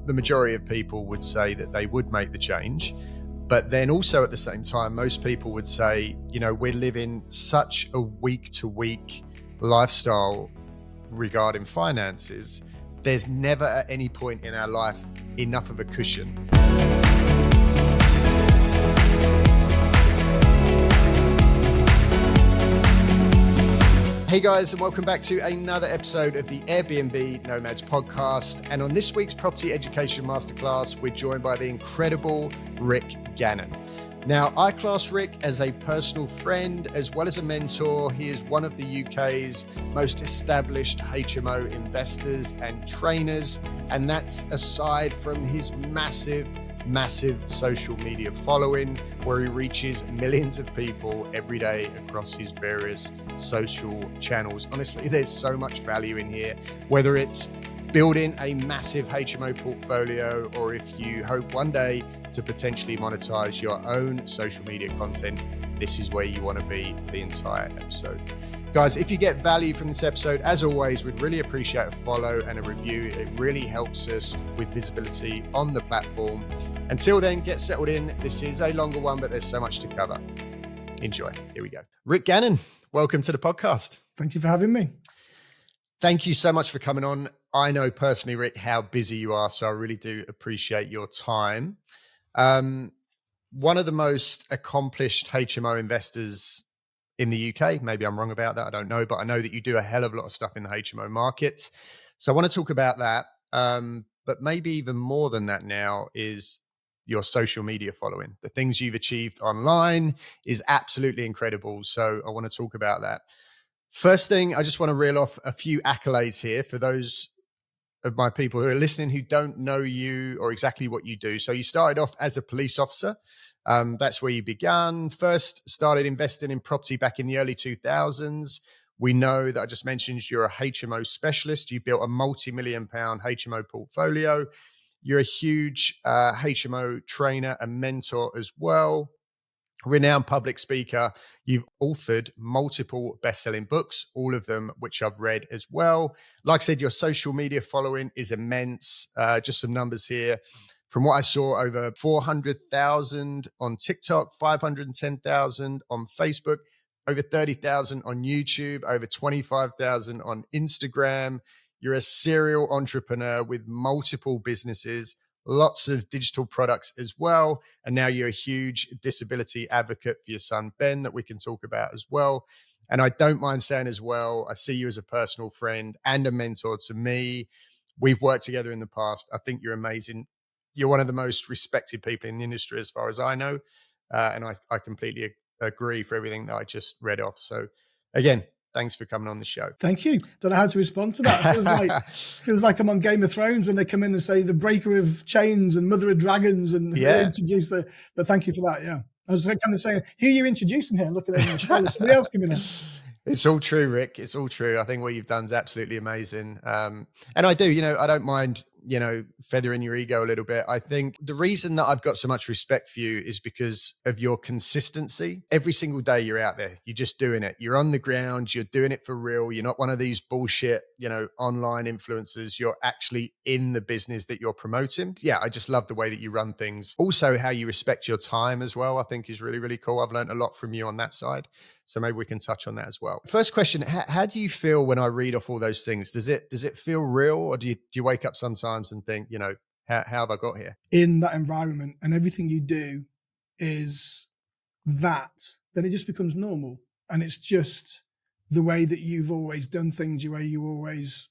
the majority of people would say that they would make the change. But then also at the same time, most people would say, we're living such a week-to-week lifestyle regarding finances. There's never at any point in our life enough of a cushion. Hey guys, and welcome back to another episode of the Airbnb Nomads podcast. And on this week's Property Education Masterclass, we're joined by the incredible Rick Gannon. Now, I class Rick as a personal friend as well as a mentor. He is one of the UK's most established HMO investors and trainers. And that's aside from his massive social media following, where he reaches millions of people every day across his various social channels. Honestly, there's so much value in here, whether it's building a massive HMO portfolio or if you hope one day to potentially monetize your own social media content, this is where you want to be for the entire episode. Guys, if you get value from this episode, as always, we'd really appreciate a follow and a review. It really helps us with visibility on the platform. Until then, get settled in. This is a longer one, but there's so much to cover. Enjoy. Here we go. Rick Gannon, welcome to the podcast. Thank you for having me. Thank you so much for coming on. I know personally, Rick, how busy you are, so I really do appreciate your time. One of the most accomplished HMO investors in the UK. Maybe I'm wrong about that. I don't know, but I know that you do a hell of a lot of stuff in the HMO market. So I want to talk about that. But maybe even more than that now is your social media following. The things you've achieved online is absolutely incredible. So I want to talk about that. First thing, I just want to reel off a few accolades here for those of my people who are listening who don't know you or exactly what you do. So you started off as a police officer. That's where you began. First started investing in property back in the early 2000s. We know that I just mentioned you're a HMO specialist. You built a multi-million pound HMO portfolio. You're a huge HMO trainer and mentor as well. Renowned public speaker. You've authored multiple best-selling books, all of them which I've read as well. Like I said, your social media following is immense. Just some numbers here. From what I saw, over 400,000 on TikTok, 510,000 on Facebook, over 30,000 on YouTube, over 25,000 on Instagram. You're a serial entrepreneur with multiple businesses, lots of digital products as well. And now you're a huge disability advocate for your son, Ben, that we can talk about as well. And I don't mind saying as well, I see you as a personal friend and a mentor to me. We've worked together in the past. I think you're amazing. You're one of the most respected people in the industry as far as I know. And I completely agree for everything that I just read off. So again, thanks for coming on the show. Thank you. Don't know how to respond to that. Feels like I'm on Game of Thrones when they come in and say the breaker of chains and mother of dragons and introduce but thank you for that. Yeah. I was kind of saying, who are you introducing here? Look at them. Somebody else coming in. It's all true, Rick. It's all true. I think what you've done is absolutely amazing. And I do, I don't mind, feathering your ego a little bit. I think the reason that I've got so much respect for you is because of your consistency. Every single day you're out there, you're just doing it. You're on the ground, you're doing it for real. You're not one of these bullshit, online influencers. You're actually in the business that you're promoting. Yeah, I just love the way that you run things. Also, how you respect your time as well, I think is really, really cool. I've learned a lot from you on that side. So maybe we can touch on that as well. First question, how do you feel when I read off all those things? Does it feel real, or do you wake up sometimes and think, how have I got here? In that environment and everything you do is that, then it just becomes normal. And it's just the way that you've always done things, the way you always,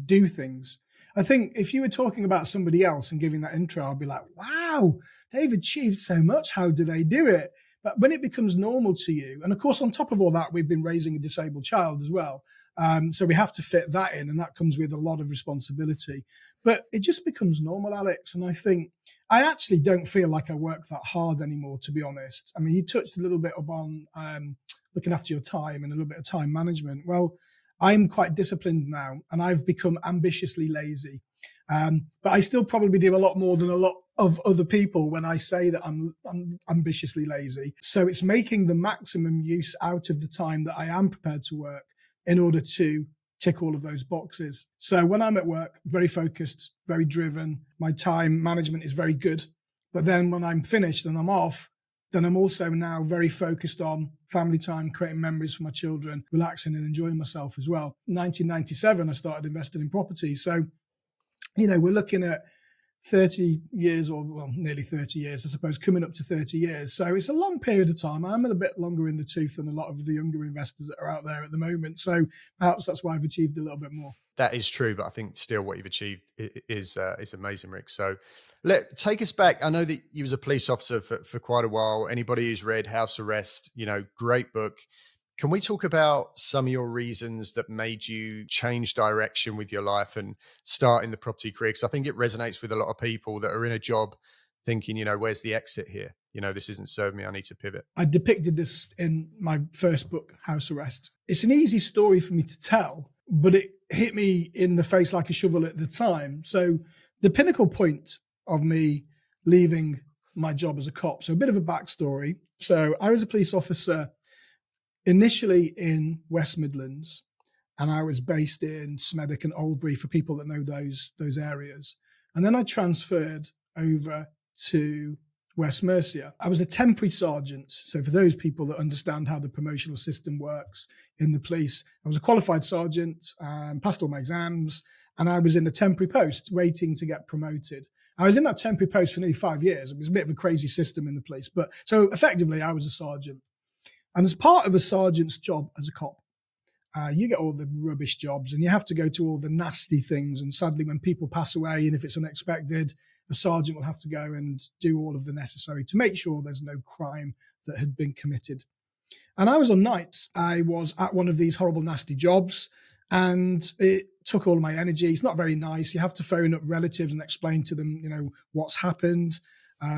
do things. I think if you were talking about somebody else and giving that intro, I'd be like, wow, they've achieved so much. How do they do it? But when it becomes normal to you, and of course, on top of all that, we've been raising a disabled child as well. So we have to fit that in, and that comes with a lot of responsibility. But it just becomes normal, Alex. And I think I actually don't feel like I work that hard anymore, to be honest. I mean, you touched a little bit upon looking after your time and a little bit of time management. Well, I'm quite disciplined now, and I've become ambitiously lazy. But I still probably do a lot more than a lot of other people when I say that I'm ambitiously lazy. So it's making the maximum use out of the time that I am prepared to work in order to tick all of those boxes. So when I'm at work, very focused, very driven, my time management is very good. But then when I'm finished and I'm off, then I'm also now very focused on family time, creating memories for my children, relaxing and enjoying myself as well. 1997, I started investing in property. So, we're looking at 30 years or, well, nearly 30 years, I suppose, coming up to 30 years. So it's a long period of time. I'm a bit longer in the tooth than a lot of the younger investors that are out there at the moment. So perhaps that's why I've achieved a little bit more. That is true, but I think still what you've achieved is amazing, Rick. So take us back. I know that you was a police officer for quite a while. Anybody who's read House Arrest, great book. Can we talk about some of your reasons that made you change direction with your life and start in the property career? Because I think it resonates with a lot of people that are in a job thinking, where's the exit here? This isn't serving me. I need to pivot. I depicted this in my first book, House Arrest. It's an easy story for me to tell, but it hit me in the face like a shovel at the time. So the pinnacle point of me leaving my job as a cop, so a bit of a backstory. So I was a police officer initially in West Midlands, and I was based in Smethwick and Oldbury for people that know those areas. And then I transferred over to West Mercia. I was a temporary sergeant. So for those people that understand how the promotional system works in the police, I was a qualified sergeant, passed all my exams, and I was in a temporary post waiting to get promoted. I was in that temporary post for nearly 5 years. It was a bit of a crazy system in the police, but so effectively I was a sergeant. And as part of a sergeant's job as a cop, you get all the rubbish jobs and you have to go to all the nasty things. And sadly, when people pass away and if it's unexpected, a sergeant will have to go and do all of the necessary to make sure there's no crime that had been committed. And I was on nights. I was at one of these horrible, nasty jobs and it took all of my energy. It's not very nice. You have to phone up relatives and explain to them, what's happened.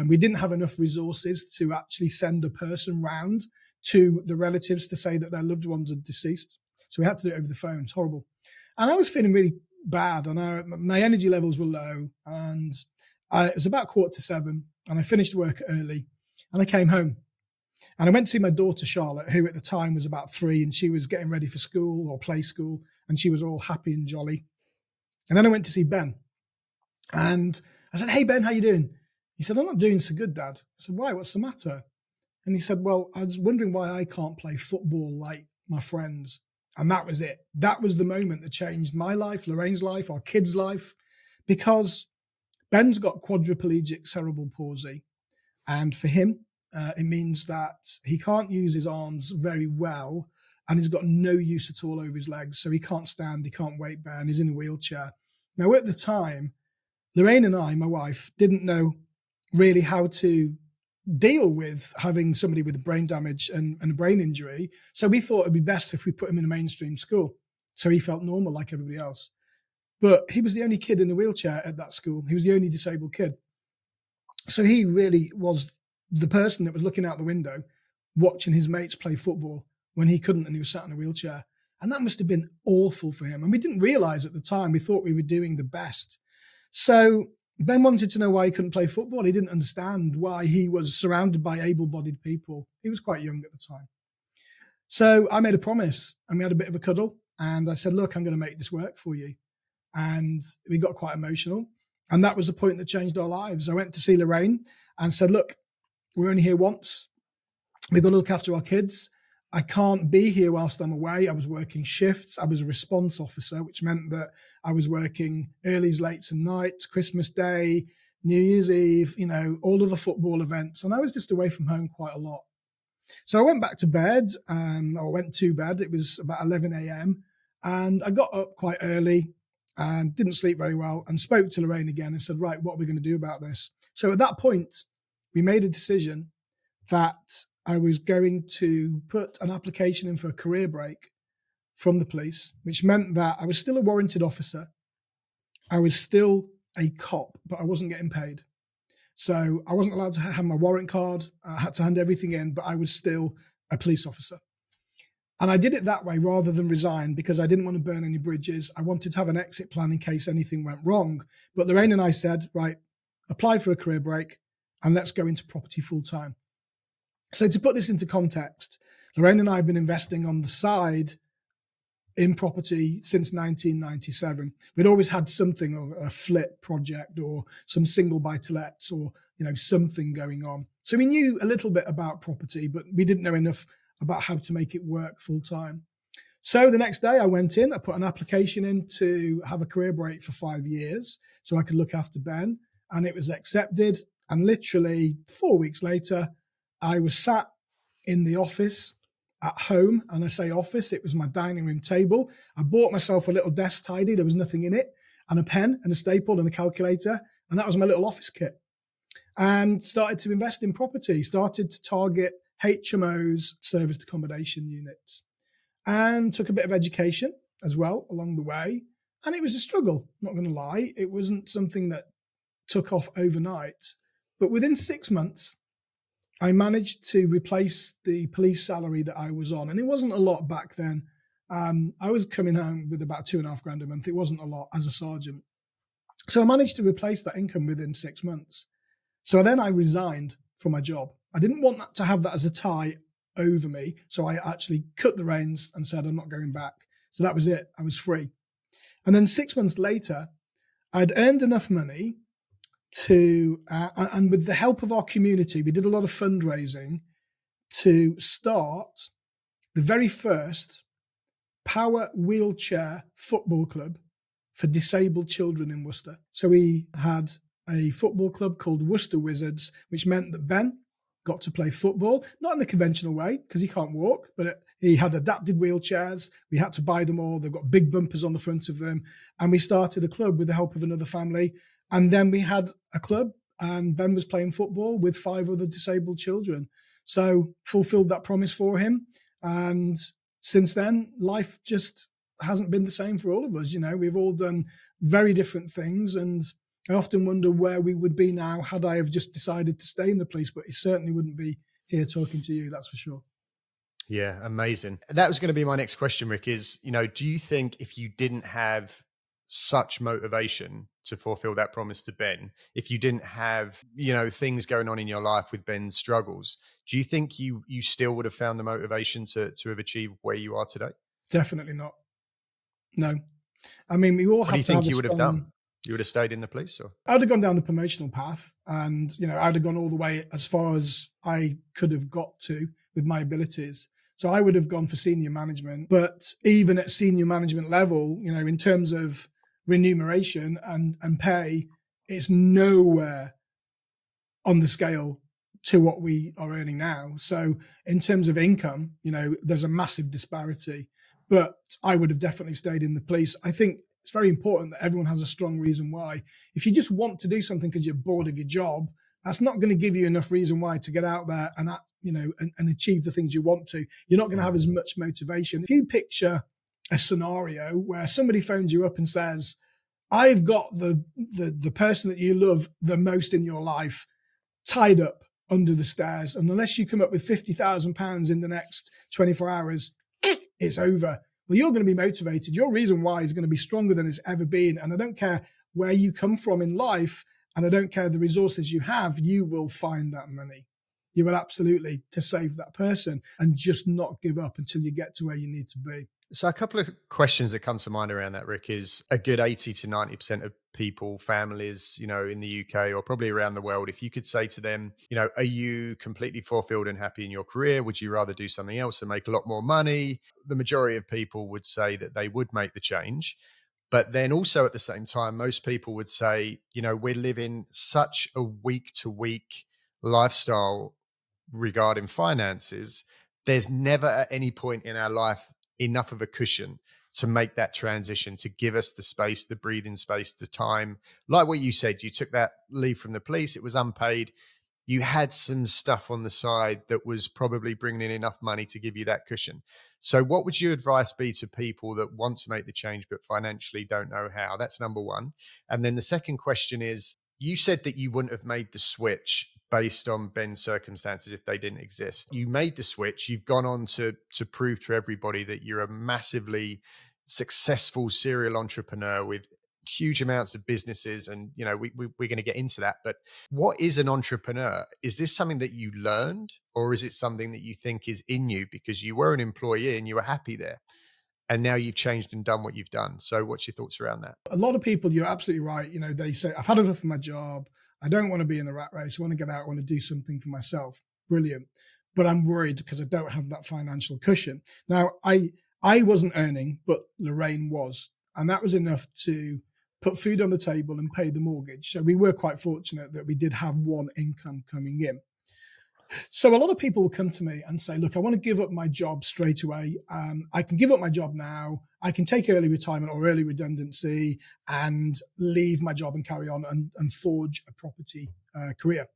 We didn't have enough resources to actually send a person round to the relatives to say that their loved ones are deceased. So we had to do it over the phone. It's horrible. And I was feeling really bad and my energy levels were low and it was about 6:45 and I finished work early and I came home and I went to see my daughter, Charlotte, who at the time was about 3 and she was getting ready for school or play school and she was all happy and jolly. And then I went to see Ben and I said, "Hey, Ben, how you doing?" He said, "I'm not doing so good, Dad." I said, "Why? What's the matter?" And he said, "Well, I was wondering why I can't play football like my friends." And that was it. That was the moment that changed my life, Lorraine's life, our kids' life, because Ben's got quadriplegic cerebral palsy. And for him, it means that he can't use his arms very well and he's got no use at all over his legs. So he can't stand, he can't weight bear, and he's in a wheelchair. Now, at the time, Lorraine and I, my wife, didn't know really how to deal with having somebody with brain damage and a brain injury. So we thought it'd be best if we put him in a mainstream school. So he felt normal like everybody else. But he was the only kid in a wheelchair at that school. He was the only disabled kid. So he really was the person that was looking out the window, watching his mates play football when he couldn't and he was sat in a wheelchair. And that must have been awful for him. And we didn't realize at the time, we thought we were doing the best. So Ben wanted to know why he couldn't play football. He didn't understand why he was surrounded by able-bodied people. He was quite young at the time. So I made a promise and we had a bit of a cuddle. And I said, "Look, I'm going to make this work for you." And we got quite emotional. And that was the point that changed our lives. I went to see Lorraine and said, "Look, we're only here once. We've got to look after our kids. I can't be here whilst I'm away." I was working shifts. I was a response officer, which meant that I was working earlys, lates and nights, Christmas Day, New Year's Eve, all of the football events. And I was just away from home quite a lot. So I went back to bed, or went to bed. It was about 11 a.m. And I got up quite early and didn't sleep very well and spoke to Lorraine again and said, "Right, what are we going to do about this?" So at that point, we made a decision that I was going to put an application in for a career break from the police, which meant that I was still a warranted officer. I was still a cop, but I wasn't getting paid. So I wasn't allowed to have my warrant card. I had to hand everything in, but I was still a police officer. And I did it that way rather than resign because I didn't want to burn any bridges. I wanted to have an exit plan in case anything went wrong. But Lorraine and I said, "Right, apply for a career break and let's go into property full time." So to put this into context, Lorraine and I have been investing on the side in property since 1997. We'd always had something, or a flip project or some single buy to lets, or, something going on. So we knew a little bit about property, but we didn't know enough about how to make it work full time. So the next day I went in, I put an application in to have a career break for 5 years so I could look after Ben, and it was accepted. And literally 4 weeks later, I was sat in the office at home. And I say office, it was my dining room table. I bought myself a little desk tidy. There was nothing in it, and a pen and a staple and a calculator. And that was my little office kit. And started to invest in property, started to target HMOs, serviced accommodation units, and took a bit of education as well along the way. And it was a struggle, not going to lie. It wasn't something that took off overnight. But within 6 months, I managed to replace the police salary that I was on. And it wasn't a lot back then. I was coming home with about $2,500 a month. It wasn't a lot as a sergeant. So I managed to replace that income within 6 months. So then I resigned from my job. I didn't want that to have that as a tie over me. So I actually cut the reins and said, I'm not going back. So that was it. I was free. And then 6 months later, I'd earned enough money to, and with the help of our community, we did a lot of fundraising to start the very first power wheelchair football club for disabled children in Worcester. So we had a football club called Worcester Wizards, which meant that Ben got to play football, not in the conventional way because he can't walk, but he had adapted wheelchairs. We had to buy them all. They've got big bumpers on the front of them. And we started a club with the help of another family. And then we had a club, and Ben was playing football with 5 other disabled children. So fulfilled that promise for him. And since then, life just hasn't been the same for all of us. We've all done very different things, and I often wonder where we would be now had I have just decided to stay in the police, but it certainly wouldn't be here talking to you, that's for sure. Yeah, amazing. That was going to be my next question, Rick, is, do you think if you didn't have such motivation to fulfill that promise to Ben, if you didn't have, things going on in your life with Ben's struggles, do you think you still would have found the motivation to have achieved where you are today? Definitely not. No. I mean, we all What do have you to have think a you would have strong... done? You would have stayed in the police, or? I'd have gone down the promotional path, and, I'd have gone all the way as far as I could have got to with my abilities. So I would have gone for senior management, but even at senior management level, in terms of remuneration and pay, it's nowhere on the scale to what we are earning now. So in terms of income, there's a massive disparity, but I would have definitely stayed in the police. I think it's very important that everyone has a strong reason why. If you just want to do something because you're bored of your job, that's not going to give you enough reason why to get out there and and achieve the things you want to. You're not going to have as much motivation. If you picture a scenario where somebody phones you up and says, I've got the person that you love the most in your life tied up under the stairs, and unless you come up with £50,000 in the next 24 hours, it's over. Well, you're going to be motivated. Your reason why is going to be stronger than it's ever been. And I don't care where you come from in life, and I don't care the resources you have, you will find that money. You will absolutely, to save that person, and just not give up until you get to where you need to be. So a couple of questions that come to mind around that, Rick, is a good 80 to 90% of people, families, in the UK or probably around the world, if you could say to them, are you completely fulfilled and happy in your career? Would you rather do something else and make a lot more money? The majority of people would say that they would make the change. But then also at the same time, most people would say, we're living such a week to week lifestyle regarding finances. There's never at any point in our life enough of a cushion to make that transition, to give us the space, the breathing space, the time. Like what you said, you took that leave from the police, it was unpaid. You had some stuff on the side that was probably bringing in enough money to give you that cushion. So what would your advice be to people that want to make the change but financially don't know how? That's number one. And then the second question is, you said that you wouldn't have made the switch based on Ben's circumstances if they didn't exist. You made the switch. You've gone on to prove to everybody that you're a massively successful serial entrepreneur with huge amounts of businesses. And, we're going to get into that. But what is an entrepreneur? Is this something that you learned, or is it something that you think is in you because you were an employee and you were happy there? and now you've changed and done what you've done. So what's your thoughts around that? A lot of people, you're absolutely right. They say, I've had enough of my job. I don't want to be in the rat race. I want to get out. I want to do something for myself. Brilliant. But I'm worried because I don't have that financial cushion. Now, I wasn't earning, but Lorraine was. And that was enough to put food on the table and pay the mortgage. So we were quite fortunate that we did have one income coming in. So a lot of people will come to me and say, look, I want to give up my job straight away. I can give up my job now. I can take early retirement or early redundancy and leave my job and carry on and forge a property career.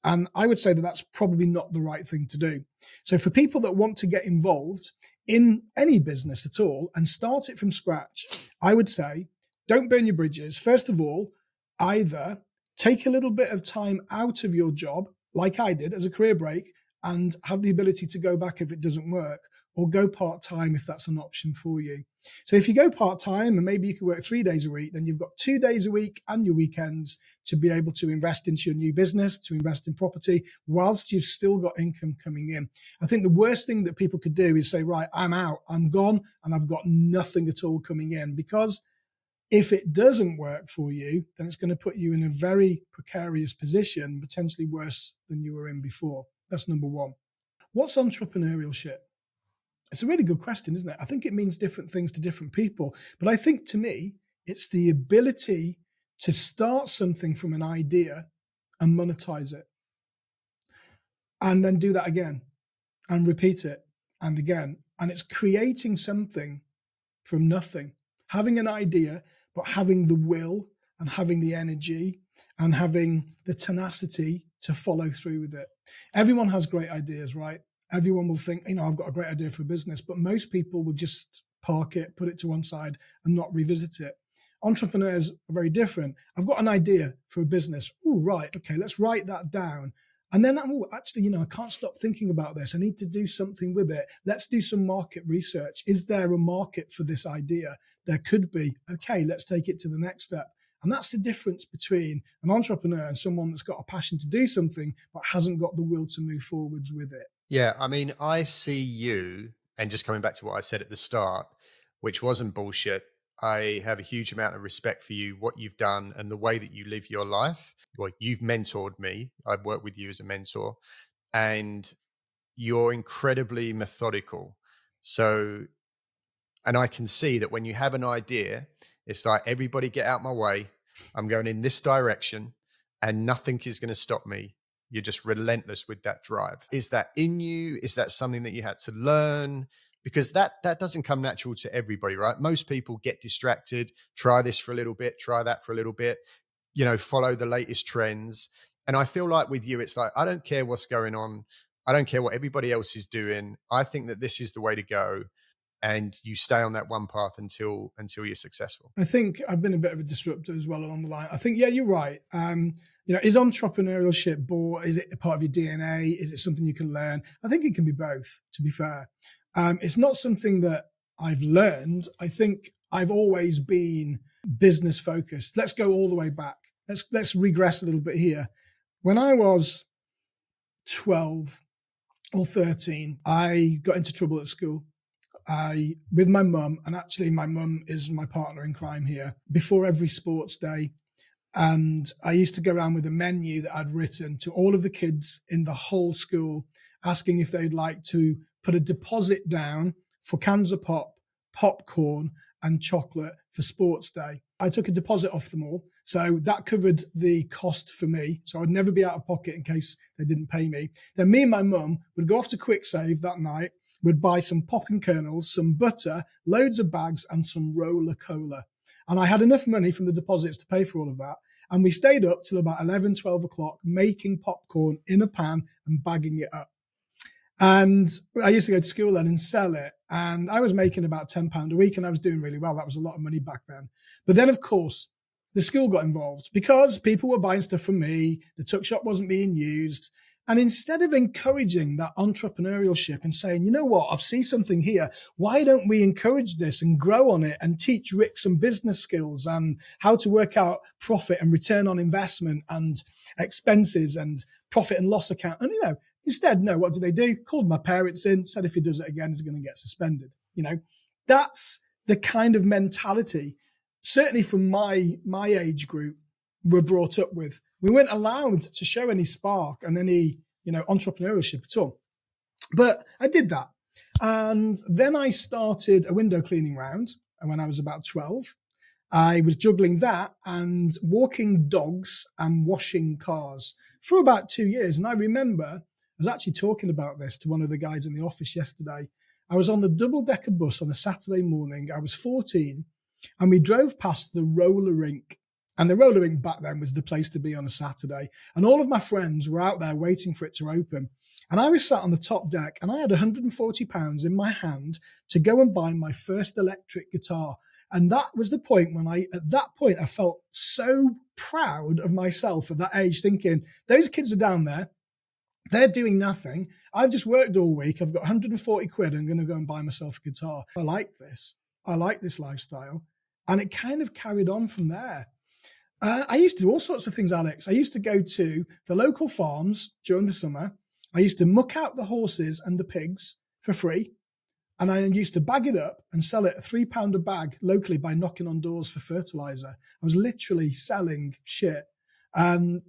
And I would say that that's probably not the right thing to do. So for people that want to get involved in any business at all and start it from scratch, I would say, don't burn your bridges. First of all, either take a little bit of time out of your job, like I did as a career break, and have the ability to go back if it doesn't work, or go part-time if that's an option for you. So if you go part-time and maybe you can work 3 days a week, then you've got 2 days a week and your weekends to be able to invest into your new business, to invest in property, whilst you've still got income coming in. I think the worst thing that people could do is say, right, I'm out, I'm gone, and I've got nothing at all coming in, because if it doesn't work for you, then it's going to put you in a very precarious position, potentially worse than you were in before. That's number one. What's entrepreneurship? It's a really good question, isn't it? I think it means different things to different people. But I think to me, it's the ability to start something from an idea and monetize it. And then do that again and repeat it and again. And it's creating something from nothing. Having an idea, but having the will and having the energy and having the tenacity to follow through with it. Everyone has great ideas, right? Everyone will think, I've got a great idea for a business, but most people will just park it, put it to one side and not revisit it. Entrepreneurs are very different. I've got an idea for a business. Oh, right. Okay, let's write that down. And then, actually, I can't stop thinking about this. I need to do something with it. Let's do some market research. Is there a market for this idea? There could be. Okay, let's take it to the next step. And that's the difference between an entrepreneur and someone that's got a passion to do something, but hasn't got the will to move forwards with it. Yeah, I mean, I see you, and just coming back to what I said at the start, which wasn't bullshit. I have a huge amount of respect for you, what you've done, and the way that you live your life. Well, you've mentored me. I've worked with you as a mentor, and you're incredibly methodical. So, and I can see that when you have an idea, it's like, everybody get out my way. I'm going in this direction and nothing is going to stop me. You're just relentless with that drive. Is that in you? Is that something that you had to learn? Because that doesn't come natural to everybody, right? Most people get distracted, try this for a little bit, try that for a little bit, follow the latest trends. And I feel like with you, it's like, I don't care what's going on. I don't care what everybody else is doing. I think that this is the way to go. And you stay on that one path until you're successful. I think I've been a bit of a disruptor as well along the line. I think, yeah, you're right. Is entrepreneurship born? Is it a part of your DNA? Is it something you can learn? I think it can be both, to be fair. It's not something that I've learned. I think I've always been business focused. Let's go all the way back. Let's regress a little bit here. When I was 12 or 13, I got into trouble at school. With my mum, and actually my mum is my partner in crime here, before every sports day. And I used to go around with a menu that I'd written to all of the kids in the whole school, asking if they'd like to put a deposit down for cans of popcorn and chocolate for sports day. I took a deposit off them all. So that covered the cost for me. So I'd never be out of pocket in case they didn't pay me. Then me and my mum would go off to Quick Save that night. We'd buy some popping kernels, some butter, loads of bags and some roller cola. And I had enough money from the deposits to pay for all of that. And we stayed up till about 11, 12 o'clock making popcorn in a pan and bagging it up. And I used to go to school then and sell it. And I was making about £10 a week and I was doing really well. That was a lot of money back then. But then, of course, the school got involved because people were buying stuff from me. The tuck shop wasn't being used. And instead of encouraging that entrepreneurship and saying, you know what, I've seen something here. Why don't we encourage this and grow on it and teach Rick some business skills and how to work out profit and return on investment and expenses and profit and loss account? And, instead, no, what did they do? Called my parents in, said if he does it again, he's going to get suspended. that's the kind of mentality, certainly from my age group, we're brought up with. We weren't allowed to show any spark and any, entrepreneurship at all. But I did that. And then I started a window cleaning round. And when I was about 12, I was juggling that and walking dogs and washing cars for about 2 years. And I remember I was actually talking about this to one of the guys in the office yesterday. I was on the double-decker bus on a Saturday morning. I was 14 and we drove past the roller rink. And the roller rink back then was the place to be on a Saturday. And all of my friends were out there waiting for it to open. And I was sat on the top deck and I had £140 in my hand to go and buy my first electric guitar. And that was the point when I felt so proud of myself at that age, thinking, those kids are down there. They're doing nothing. I've just worked all week. I've got 140 quid. I'm going to go and buy myself a guitar. I like this. I like this lifestyle. And it kind of carried on from there. I used to do all sorts of things, Alex. I used to go to the local farms during the summer. I used to muck out the horses and the pigs for free. And I used to bag it up and sell it at £3 a bag locally by knocking on doors for fertilizer. I was literally selling shit. And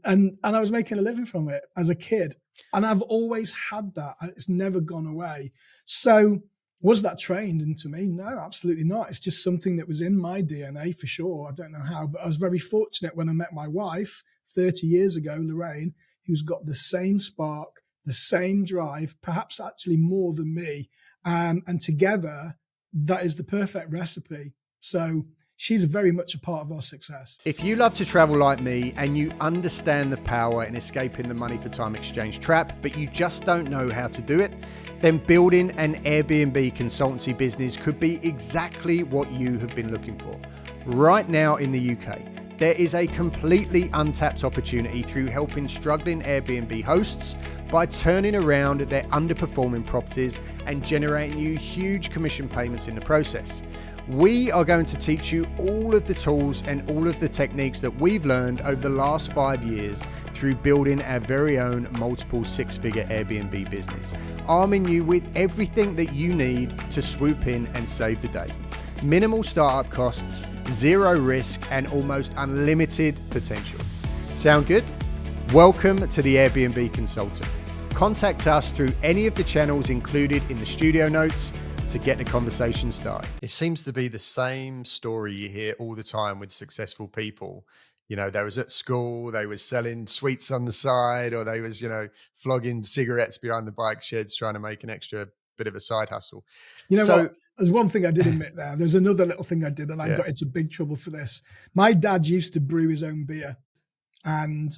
I was making a living from it as a kid. And I've always had that. It's never gone away. So was that trained into me? No, absolutely not. It's just something that was in my DNA for sure. I don't know how, but I was very fortunate when I met my wife 30 years ago, Lorraine, who's got the same spark, the same drive, perhaps actually more than me. And together, that is the perfect recipe. So she's very much a part of our success. If you love to travel like me and you understand the power in escaping the money for time exchange trap, but you just don't know how to do it, then building an Airbnb consultancy business could be exactly what you have been looking for. Right now in the UK, there is a completely untapped opportunity through helping struggling Airbnb hosts by turning around their underperforming properties and generating you huge commission payments in the process. We are going to teach you all of the tools and all of the techniques that we've learned over the last 5 years through building our very own multiple six-figure Airbnb business, arming you with everything that you need to swoop in and save the day. Minimal startup costs, zero risk, and almost unlimited potential. Sound good? Welcome to the Airbnb Consultant. Contact us through any of the channels included in the studio notes to get the conversation started. It seems to be the same story you hear all the time with successful people. You know, they was at school, they was selling sweets on the side, or they was, flogging cigarettes behind the bike sheds trying to make an extra bit of a side hustle. You know what? There's one thing I did admit there. There's another little thing I did, and I got into big trouble for this. My dad used to brew his own beer, and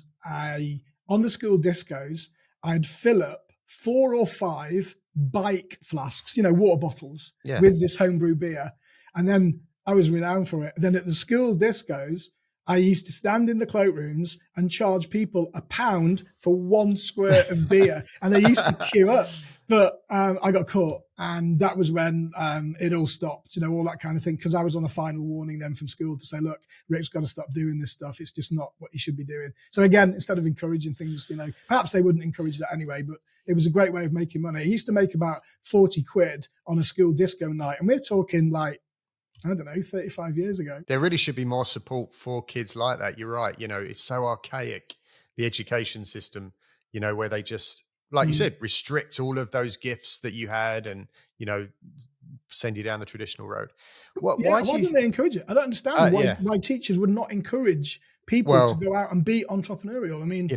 on the school discos, I'd fill up 4 or 5 bike flasks, water bottles with this homebrew beer. And then I was renowned for it. Then at the school discos, I used to stand in the cloakrooms and charge people £1 for 1 squirt of beer. And they used to queue up. But I got caught, and that was when it all stopped, all that kind of thing, because I was on a final warning then from school to say, look, Rick's got to stop doing this stuff. It's just not what he should be doing. So again, instead of encouraging things, perhaps they wouldn't encourage that anyway, but it was a great way of making money. He used to make about 40 quid on a school disco night, and we're talking 35 years ago. There really should be more support for kids like that. You're right. It's so archaic, the education system, where they just, like you said, restrict all of those gifts that you had and, send you down the traditional road. Why didn't they encourage it? I don't understand why teachers would not encourage people to go out and be entrepreneurial. I mean,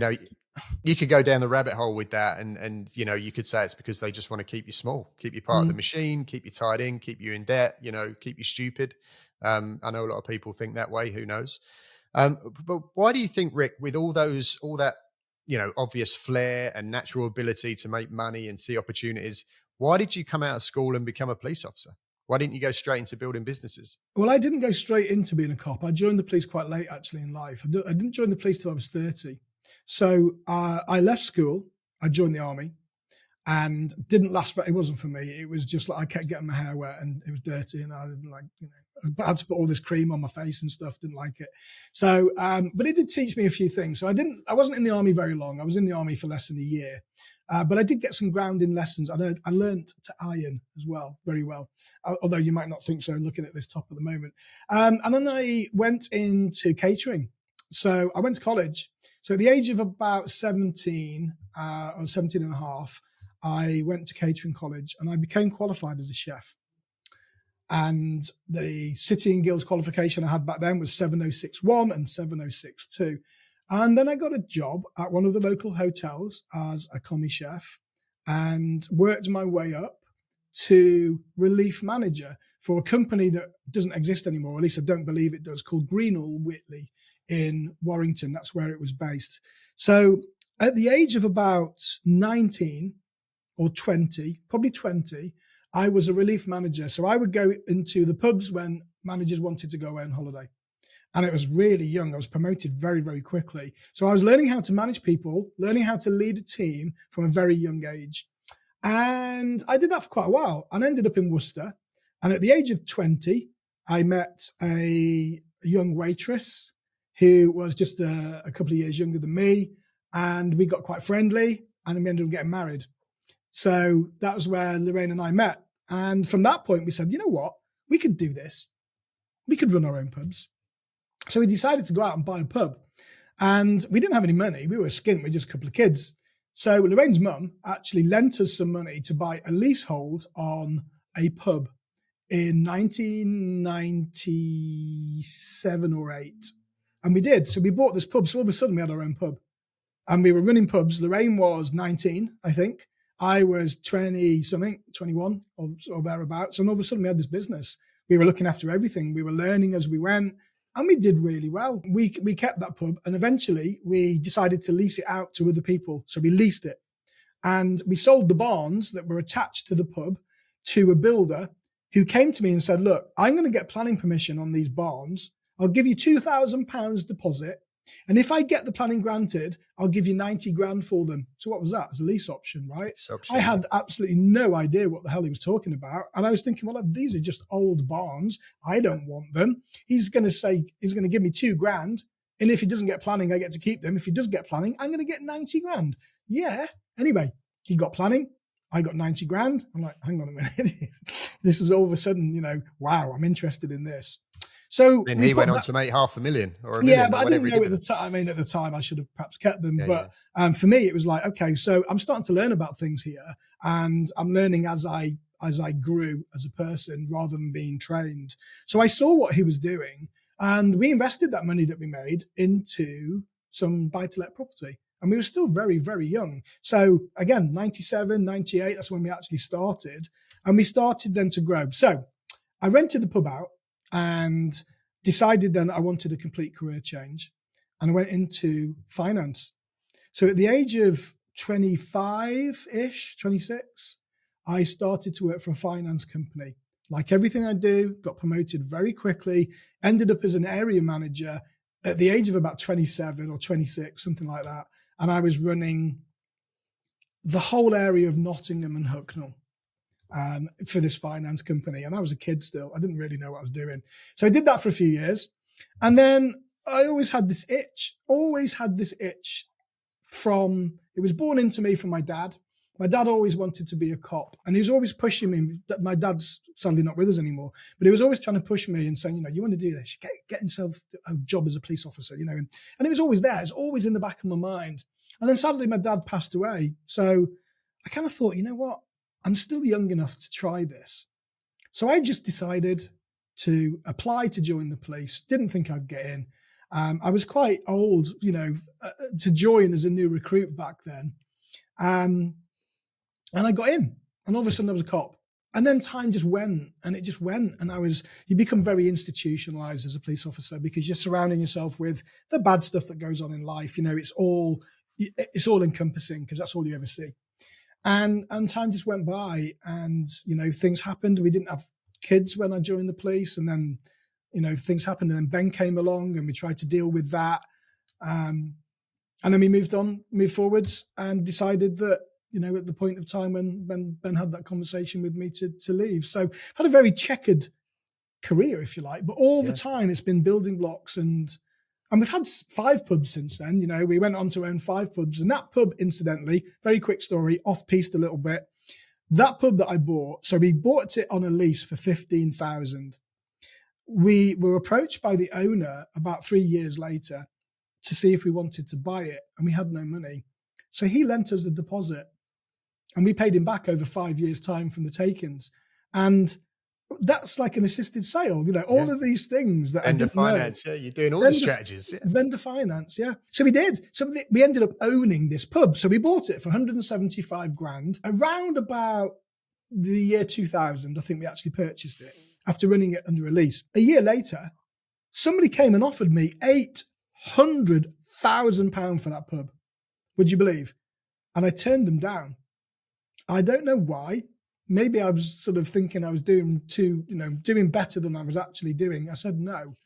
you could go down the rabbit hole with that and you could say it's because they just want to keep you small, keep you part of the machine, keep you tied in, keep you in debt, keep you stupid. I know a lot of people think that way, who knows? But why do you think, Rick, with all that, obvious flair and natural ability to make money and see opportunities, why did you come out of school and become a police officer? Why didn't you go straight into building businesses? Well, I didn't go straight into being a cop. I joined the police quite late, actually, in life. I didn't join the police till I was 30. So I left school, I joined the army, and didn't last. It wasn't for me. It was just like I kept getting my hair wet and it was dirty, and I didn't I had to put all this cream on my face and stuff. Didn't like it. So, but it did teach me a few things. So I wasn't in the army very long. I was in the army for less than a year. But I did get some grounding lessons. I learned to iron as well, very well, although you might not think so looking at this top at the moment. And then I went into catering. So I went to college. So at the age of about 17 or 17 and a half, I went to catering college and I became qualified as a chef. And the City and Guilds qualification I had back then was 7061 and 7062. And then I got a job at one of the local hotels as a commis chef and worked my way up to relief manager for a company that doesn't exist anymore. At least I don't believe it does, called Greenall Whitley in Warrington. That's where it was based. So at the age of about 19 or 20, probably 20, I was a relief manager. So I would go into the pubs when managers wanted to go away on holiday. And it was really young. I was promoted very, very quickly. So I was learning how to manage people, learning how to lead a team from a very young age. And I did that for quite a while and ended up in Worcester. And at the age of 20, I met a young waitress who was just a couple of years younger than me. And we got quite friendly and we ended up getting married. So that was where Lorraine and I met. And from that point, we said, you know what? We could do this. We could run our own pubs. So we decided to go out and buy a pub. And we didn't have any money. We were skint with just a couple of kids. So Lorraine's mum actually lent us some money to buy a leasehold on a pub in 1997 or 8. And we did. So we bought this pub. So all of a sudden we had our own pub. And we were running pubs. Lorraine was 19, I think. I was 20 something, 21 or thereabouts. And all of a sudden we had this business. We were looking after everything. We were learning as we went. And we did really well. We kept that pub and eventually we decided to lease it out to other people. So we leased it and we sold the barns that were attached to the pub to a builder who came to me and said, look, I'm going to get planning permission on these barns. I'll give you £2,000 deposit. And if I get the planning granted, I'll give you 90 grand for them. So what was that? It's a lease option, right? I had absolutely no idea what the hell he was talking about. And I was thinking, well, these are just old barns. I don't want them. He's going to give me 2 grand. And if he doesn't get planning, I get to keep them. If he does get planning, I'm going to get 90 grand. Yeah. Anyway, he got planning. I got 90 grand. I'm like, hang on a minute. This is all of a sudden, wow, I'm interested in this. So then he went on to make $500,000 or $1 million. Yeah, but I didn't know at the time. I mean, at the time, I should have perhaps kept them. For me, it was like, okay, so I'm starting to learn about things here, and I'm learning as I grew as a person rather than being trained. So I saw what he was doing, and we invested that money that we made into some buy-to-let property. And we were still very, very young. So again, 97, 98, that's when we actually started. And we started then to grow. So I rented the pub out and decided then I wanted a complete career change. And I went into finance. So at the age of 25-ish, 26, I started to work for a finance company. Like everything I do, got promoted very quickly, ended up as an area manager at the age of about 27 or 26, something like that. And I was running the whole area of Nottingham and Hucknall for this finance company. And I was a kid still. I didn't really know what I was doing. So I did that for a few years. And then I always had this itch from, it was born into me from my dad. My dad always wanted to be a cop and he was always pushing me. My dad's sadly not with us anymore, but he was always trying to push me and saying, you want to do this, get himself a job as a police officer, and it was always there. It's always in the back of my mind. And then sadly my dad passed away. So I kind of thought, you know what? I'm still young enough to try this. So I just decided to apply to join the police. Didn't think I'd get in. I was quite old, to join as a new recruit back then. And I got in and all of a sudden I was a cop. And then time just went and it just went. And you become very institutionalized as a police officer because you're surrounding yourself with the bad stuff that goes on in life. It's all encompassing because that's all you ever see. And time just went by and, things happened. We didn't have kids when I joined the police and then, things happened and then Ben came along and we tried to deal with that. And then we moved forwards and decided that, at the point of time when Ben had that conversation with me to leave. So I've had a very checkered career, if you like. But all the Yeah. time it's been building blocks, and we've had 5 pubs since then. You know, we went on to own 5 pubs, and that pub, incidentally, very quick story, off-piste a little bit. That pub that I bought, so we bought it on a lease for 15,000. We were approached by the owner about 3 years later to see if we wanted to buy it, and we had no money. So he lent us the deposit, and we paid him back over 5 years' time from the takings. And that's like an assisted sale, you know, all of these things that Vendor I didn't know. finance, yeah, you're doing all the strategies. Yeah. Vendor finance, yeah. So we did. So we ended up owning this pub. So we bought it for 175 grand around about the year 2000. I think we actually purchased it after running it under a lease. A year later, somebody came and offered me £800,000 for that pub. Would you believe? And I turned them down. I don't know why. Maybe I was sort of thinking I was doing better than I was actually doing. I said no.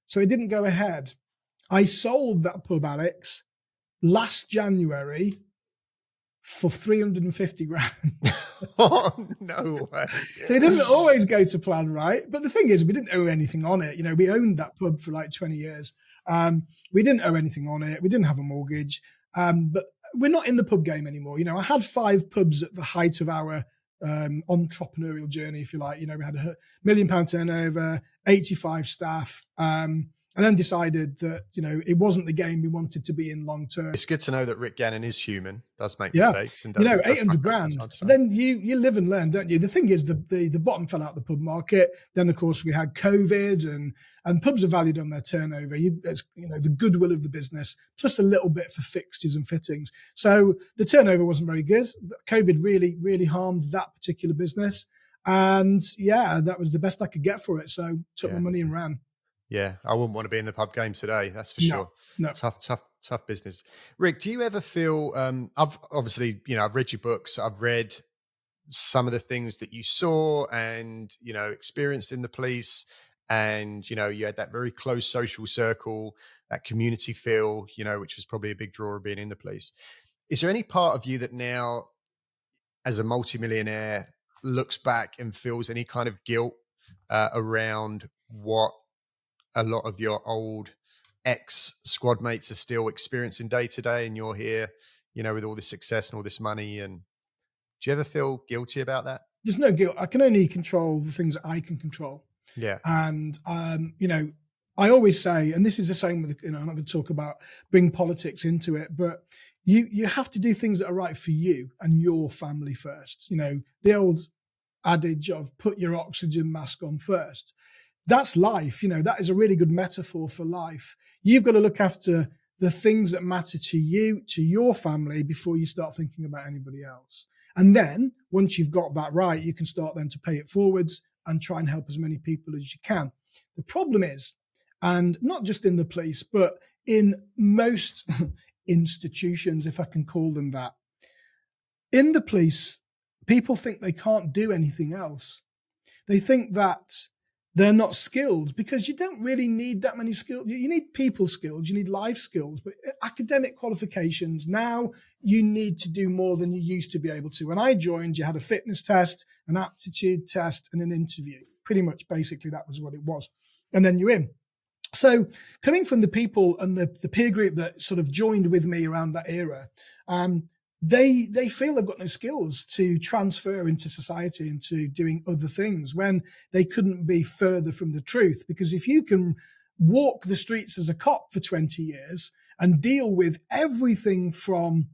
So it didn't go ahead. I sold that pub, Alex, last January for 350 grand. Oh, no way. So it didn't always go to plan, right? But the thing is, we didn't owe anything on it. You know, we owned that pub for like 20 years. We didn't owe anything on it. We didn't have a mortgage. But we're not in the pub game anymore. You know, I had 5 pubs at the height of our entrepreneurial journey, if you like. You know, we had £1 million turnover, 85 staff, and then decided that, you know, it wasn't the game we wanted to be in long term. It's good to know that Rick Gannon is human, does make mistakes, and does, you know, does 800 grand. Then you live and learn, don't you? The thing is, the bottom fell out the pub market. Then, of course, we had COVID, and pubs are valued on their turnover. It's, you know, the goodwill of the business, plus a little bit for fixtures and fittings. So the turnover wasn't very good. COVID really, really harmed that particular business. And yeah, that was the best I could get for it. So took my money and ran. Yeah, I wouldn't want to be in the pub game today. That's for sure. No. Tough business. Rick, do you ever feel? I've obviously, you know, I've read your books. I've read some of the things that you saw and, you know, experienced in the police, and, you know, you had that very close social circle, that community feel, you know, which was probably a big draw of being in the police. Is there any part of you that now, as a multimillionaire, looks back and feels any kind of guilt around what a lot of your old ex squad mates are still experiencing day to day, and you're here, you know, with all this success and all this money? And do you ever feel guilty about that? There's no guilt. I can only control the things that I can control. Yeah. And, you know, I always say, and this is the same with, you know, I'm not going to talk about bring politics into it, but you have to do things that are right for you and your family first. You know, the old adage of put your oxygen mask on first. That's life. You know, that is a really good metaphor for life. You've got to look after the things that matter to you, to your family, before you start thinking about anybody else. And then once you've got that right, you can start then to pay it forwards and try and help as many people as you can. The problem is, and not just in the police, but in most institutions, if I can call them that, in the police, people think they can't do anything else. They think that they're not skilled, because you don't really need that many skills. You need people skills, you need life skills, but academic qualifications, now you need to do more than you used to be able to. When I joined, you had a fitness test, an aptitude test, and an interview. Pretty much, basically, that was what it was. And then you're in. So coming from the people and the peer group that sort of joined with me around that era, they feel they've got no skills to transfer into society and to doing other things, when they couldn't be further from the truth. Because if you can walk the streets as a cop for 20 years and deal with everything from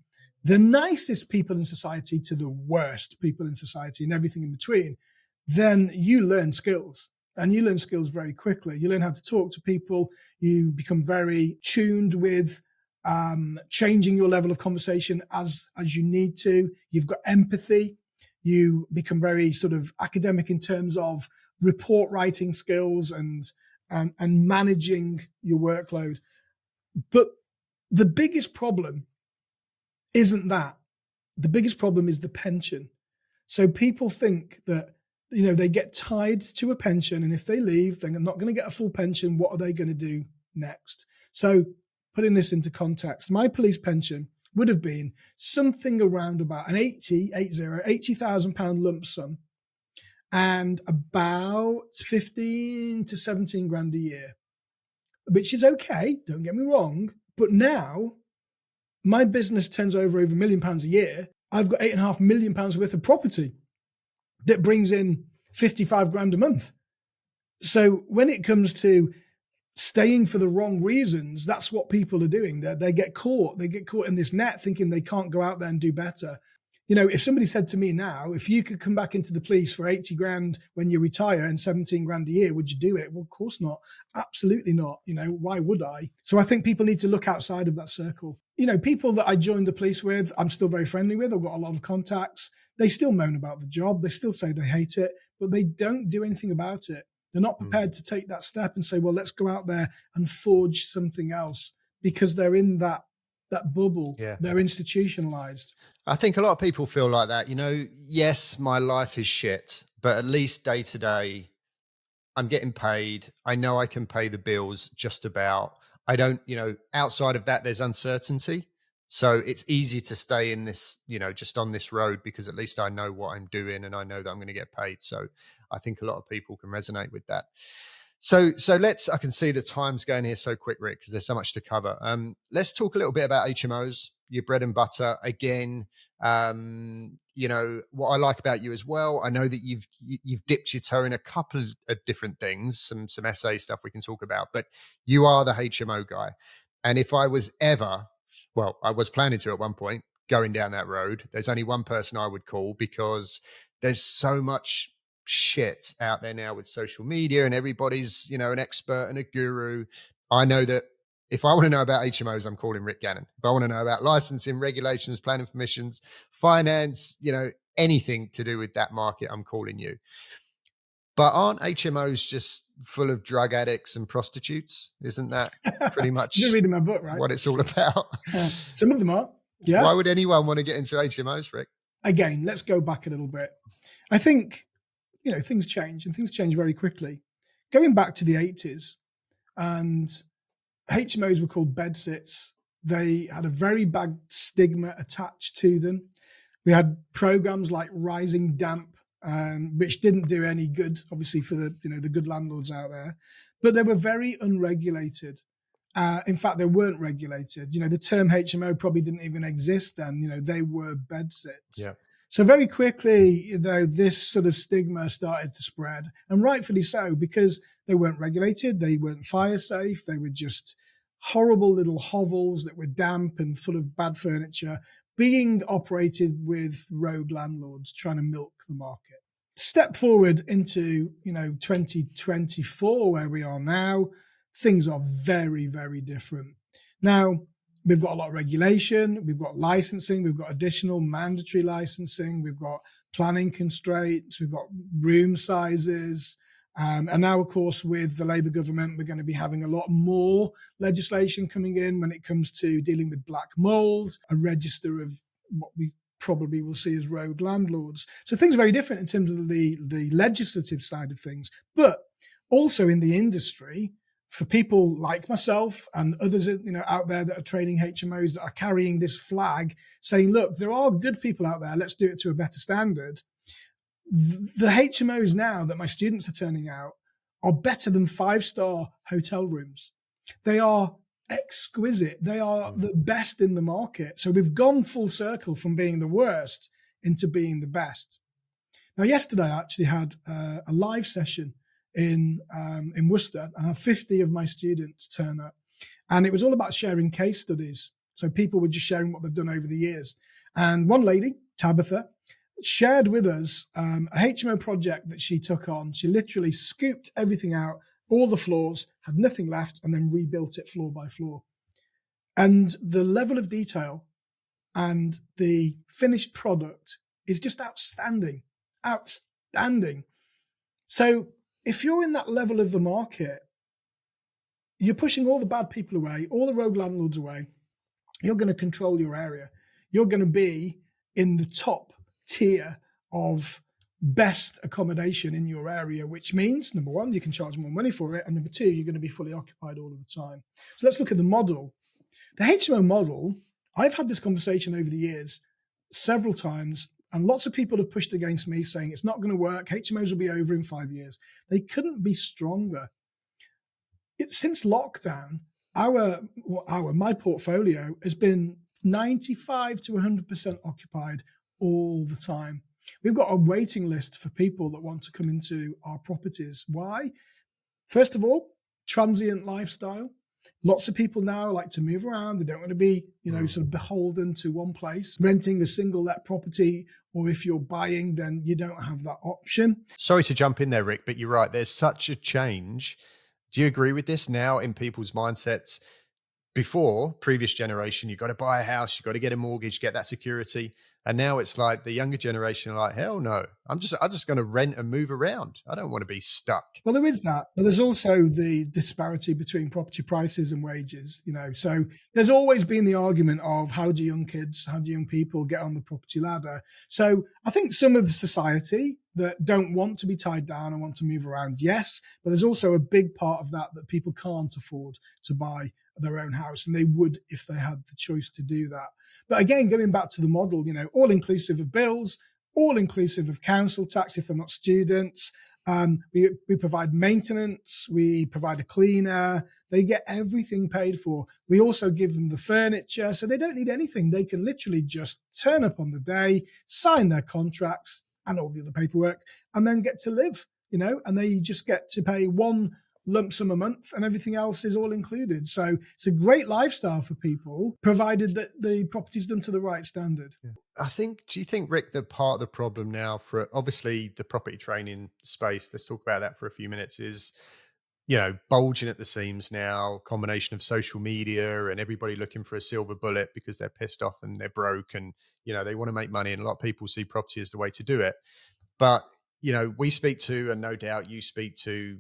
the nicest people in society to the worst people in society and everything in between, then you learn skills. And you learn skills very quickly. You learn how to talk to people. You become very tuned with changing your level of conversation as you need to. You've got empathy. You become very sort of academic in terms of report writing skills and managing your workload. But the biggest problem isn't that. The biggest problem is the pension. So people think that, you know, they get tied to a pension, and if they leave, they're not going to get a full pension. What are they going to do next? So putting this into context, my police pension would have been something around about an £80,000 lump sum. and about 15 to 17 grand a year, which is okay, don't get me wrong. But now my business turns over £1 million a year. I've got £8.5 million worth of property that brings in 55 grand a month. So when it comes to staying for the wrong reasons, that's what people are doing. They get caught. They get caught in this net thinking they can't go out there and do better. You know, if somebody said to me now, if you could come back into the police for 80 grand when you retire and 17 grand a year, would you do it? Well, of course not. Absolutely not. You know, why would I? So I think people need to look outside of that circle. You know, people that I joined the police with, I'm still very friendly with. I've got a lot of contacts. They still moan about the job. They still say they hate it, but they don't do anything about it. They're not prepared to take that step and say, well, let's go out there and forge something else, because they're in that bubble. Yeah. They're institutionalized. I think a lot of people feel like that. You know, yes, my life is shit, but at least day to day, I'm getting paid. I know I can pay the bills just about. I don't, you know, outside of that, there's uncertainty. So it's easy to stay in this, you know, just on this road, because at least I know what I'm doing and I know that I'm going to get paid. So I think a lot of people can resonate with that. So I can see the time's going here so quick, Rick, because there's so much to cover. Let's talk a little bit about HMOs, your bread and butter. Again, you know, what I like about you as well, I know that you've dipped your toe in a couple of different things, some SA stuff we can talk about, but you are the HMO guy. And if I was ever, well, I was planning to at one point, going down that road, there's only one person I would call, because there's so much shit out there now with social media and everybody's, you know, an expert and a guru. I know that if I want to know about HMOs, I'm calling Rick Gannon. If I want to know about licensing, regulations, planning permissions, finance, you know, anything to do with that market, I'm calling you. But aren't HMOs just full of drug addicts and prostitutes? Isn't that pretty much You're reading my book, right? What it's all about? Some of them are. Yeah. Why would anyone want to get into HMOs, Rick? Again, let's go back a little bit. I think, you know, things change, and things change very quickly. Going back to the 80s, and HMOs were called bedsits. They had a very bad stigma attached to them. We had programs like Rising Damp, which didn't do any good, obviously, for the good landlords out there, but they were very unregulated. In fact, they weren't regulated. You know, the term HMO probably didn't even exist then. You know, they were bedsits. Yeah. So very quickly, though, this sort of stigma started to spread, and rightfully so, because they weren't regulated, they weren't fire safe, they were just horrible little hovels that were damp and full of bad furniture, being operated with rogue landlords trying to milk the market. Step forward into, 2024, where we are now, things are very, very different. Now, we've got a lot of regulation, we've got licensing, we've got additional mandatory licensing, we've got planning constraints, we've got room sizes. And now, of course, with the Labour government, we're going to be having a lot more legislation coming in when it comes to dealing with black mold, a register of what we probably will see as rogue landlords. So things are very different in terms of the legislative side of things, but also in the industry, for people like myself and others, out there that are training HMOs that are carrying this flag saying, look, there are good people out there. Let's do it to a better standard. The HMOs now that my students are turning out are better than 5-star hotel rooms. They are exquisite. They are the best in the market. So we've gone full circle from being the worst into being the best. Now, yesterday I actually had a live session in Worcester, and I had 50 of my students turn up, and it was all about sharing case studies. So people were just sharing what they've done over the years. And one lady, Tabitha, shared with us a HMO project that she took on. She literally scooped everything out, all the floors, had nothing left, and then rebuilt it floor by floor. And the level of detail and the finished product is just outstanding. Outstanding. So if you're in that level of the market, you're pushing all the bad people away, all the rogue landlords away. You're going to control your area. You're going to be in the top tier of best accommodation in your area, which means, number one, you can charge more money for it. And number two, you're going to be fully occupied all of the time. So let's look at the model. The HMO model, I've had this conversation over the years several times And lots of people have pushed against me saying it's not going to work. HMOs will be over in 5 years. They couldn't be stronger. Since lockdown, my portfolio has been 95 to 100% occupied all the time. We've got a waiting list for people that want to come into our properties. Why? First of all, transient lifestyle. Lots of people now like to move around. They don't want to be, sort of beholden to one place. Renting a single let property, or if you're buying, then you don't have that option. Sorry to jump in there, Rick, but you're right. There's such a change. Do you agree with this now in people's mindsets? Before, previous generation, you've got to buy a house, you've got to get a mortgage, get that security. And now it's like the younger generation are like, hell no, I'm just going to rent and move around. I don't want to be stuck. Well, there is that, but there's also the disparity between property prices and wages, So there's always been the argument of how do young people get on the property ladder? So I think some of society that don't want to be tied down and want to move around, yes, but there's also a big part of that people can't afford to buy their own house, and they would if they had the choice to do that. But again, going back to the model, all inclusive of bills, all inclusive of council tax if they're not students. We provide maintenance, we provide a cleaner, they get everything paid for. We also give them the furniture, so they don't need anything. They can literally just turn up on the day, sign their contracts and all the other paperwork, and then get to live, and they just get to pay one lump sum a month and everything else is all included. So it's a great lifestyle for people, provided that the property's done to the right standard. Yeah. Do you think, Rick, that part of the problem now for obviously the property training space, let's talk about that for a few minutes, is, bulging at the seams now, combination of social media and everybody looking for a silver bullet because they're pissed off and they're broke and, they want to make money. And a lot of people see property as the way to do it. But, we speak to, and no doubt you speak to,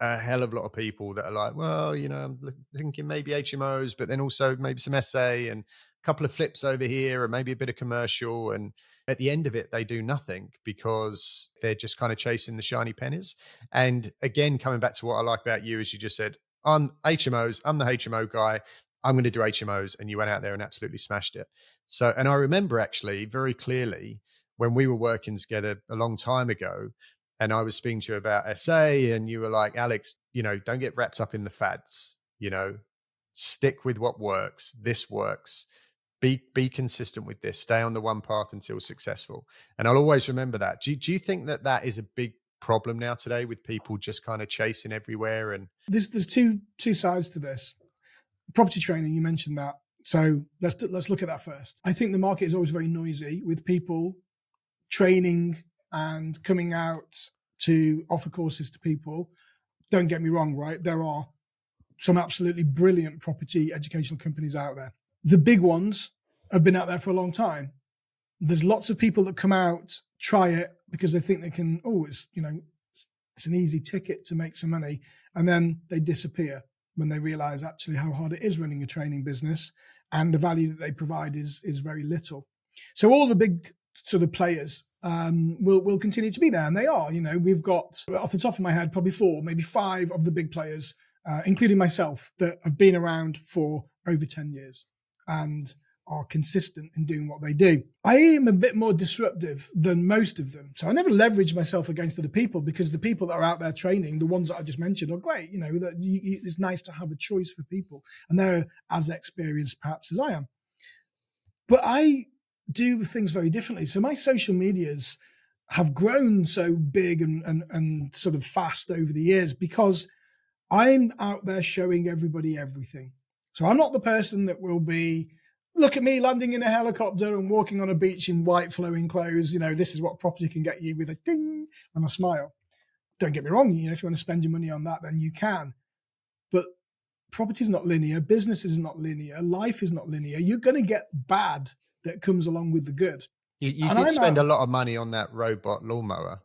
a hell of a lot of people that are like, well, I'm thinking maybe HMOs, but then also maybe some SA and a couple of flips over here and maybe a bit of commercial. And at the end of it, they do nothing because they're just kind of chasing the shiny pennies. And again, coming back to what I like about you, as you just said, I'm HMOs, I'm the HMO guy. I'm going to do HMOs. And you went out there and absolutely smashed it. So, and I remember actually very clearly when we were working together a long time ago, and I was speaking to you about SA and you were like, Alex, don't get wrapped up in the fads, stick with what works. This works. Be consistent with this. Stay on the one path until successful. And I'll always remember that. Do you think that is a big problem now today with people just kind of chasing everywhere? And there's two sides to this. Property training, you mentioned that. So let's look at that first. I think the market is always very noisy with people training and coming out to offer courses to people. Don't get me wrong, right? There are some absolutely brilliant property educational companies out there. The big ones have been out there for a long time. There's lots of people that come out, try it because they think they can, it's an easy ticket to make some money. And then they disappear when they realize actually how hard it is running a training business and the value that they provide is very little. So all the big sort of players will continue to be there. And they are, we've got, off the top of my head, probably 4, maybe 5 of the big players, including myself, that have been around for over 10 years and are consistent in doing what they do. I am a bit more disruptive than most of them. So I never leverage myself against other people because the people that are out there training, the ones that I just mentioned, are great. It's nice to have a choice for people and they're as experienced perhaps as I am. But I do things very differently. So my social medias have grown so big and sort of fast over the years because I'm out there showing everybody everything. So I'm not the person that will be, look at me landing in a helicopter and walking on a beach in white flowing clothes. This is what property can get you with a ding and a smile. Don't get me wrong. If you want to spend your money on that, then you can. But property is not linear. Business is not linear. Life is not linear. You're going to get bad that comes along with the good. You did spend a lot of money on that robot lawnmower.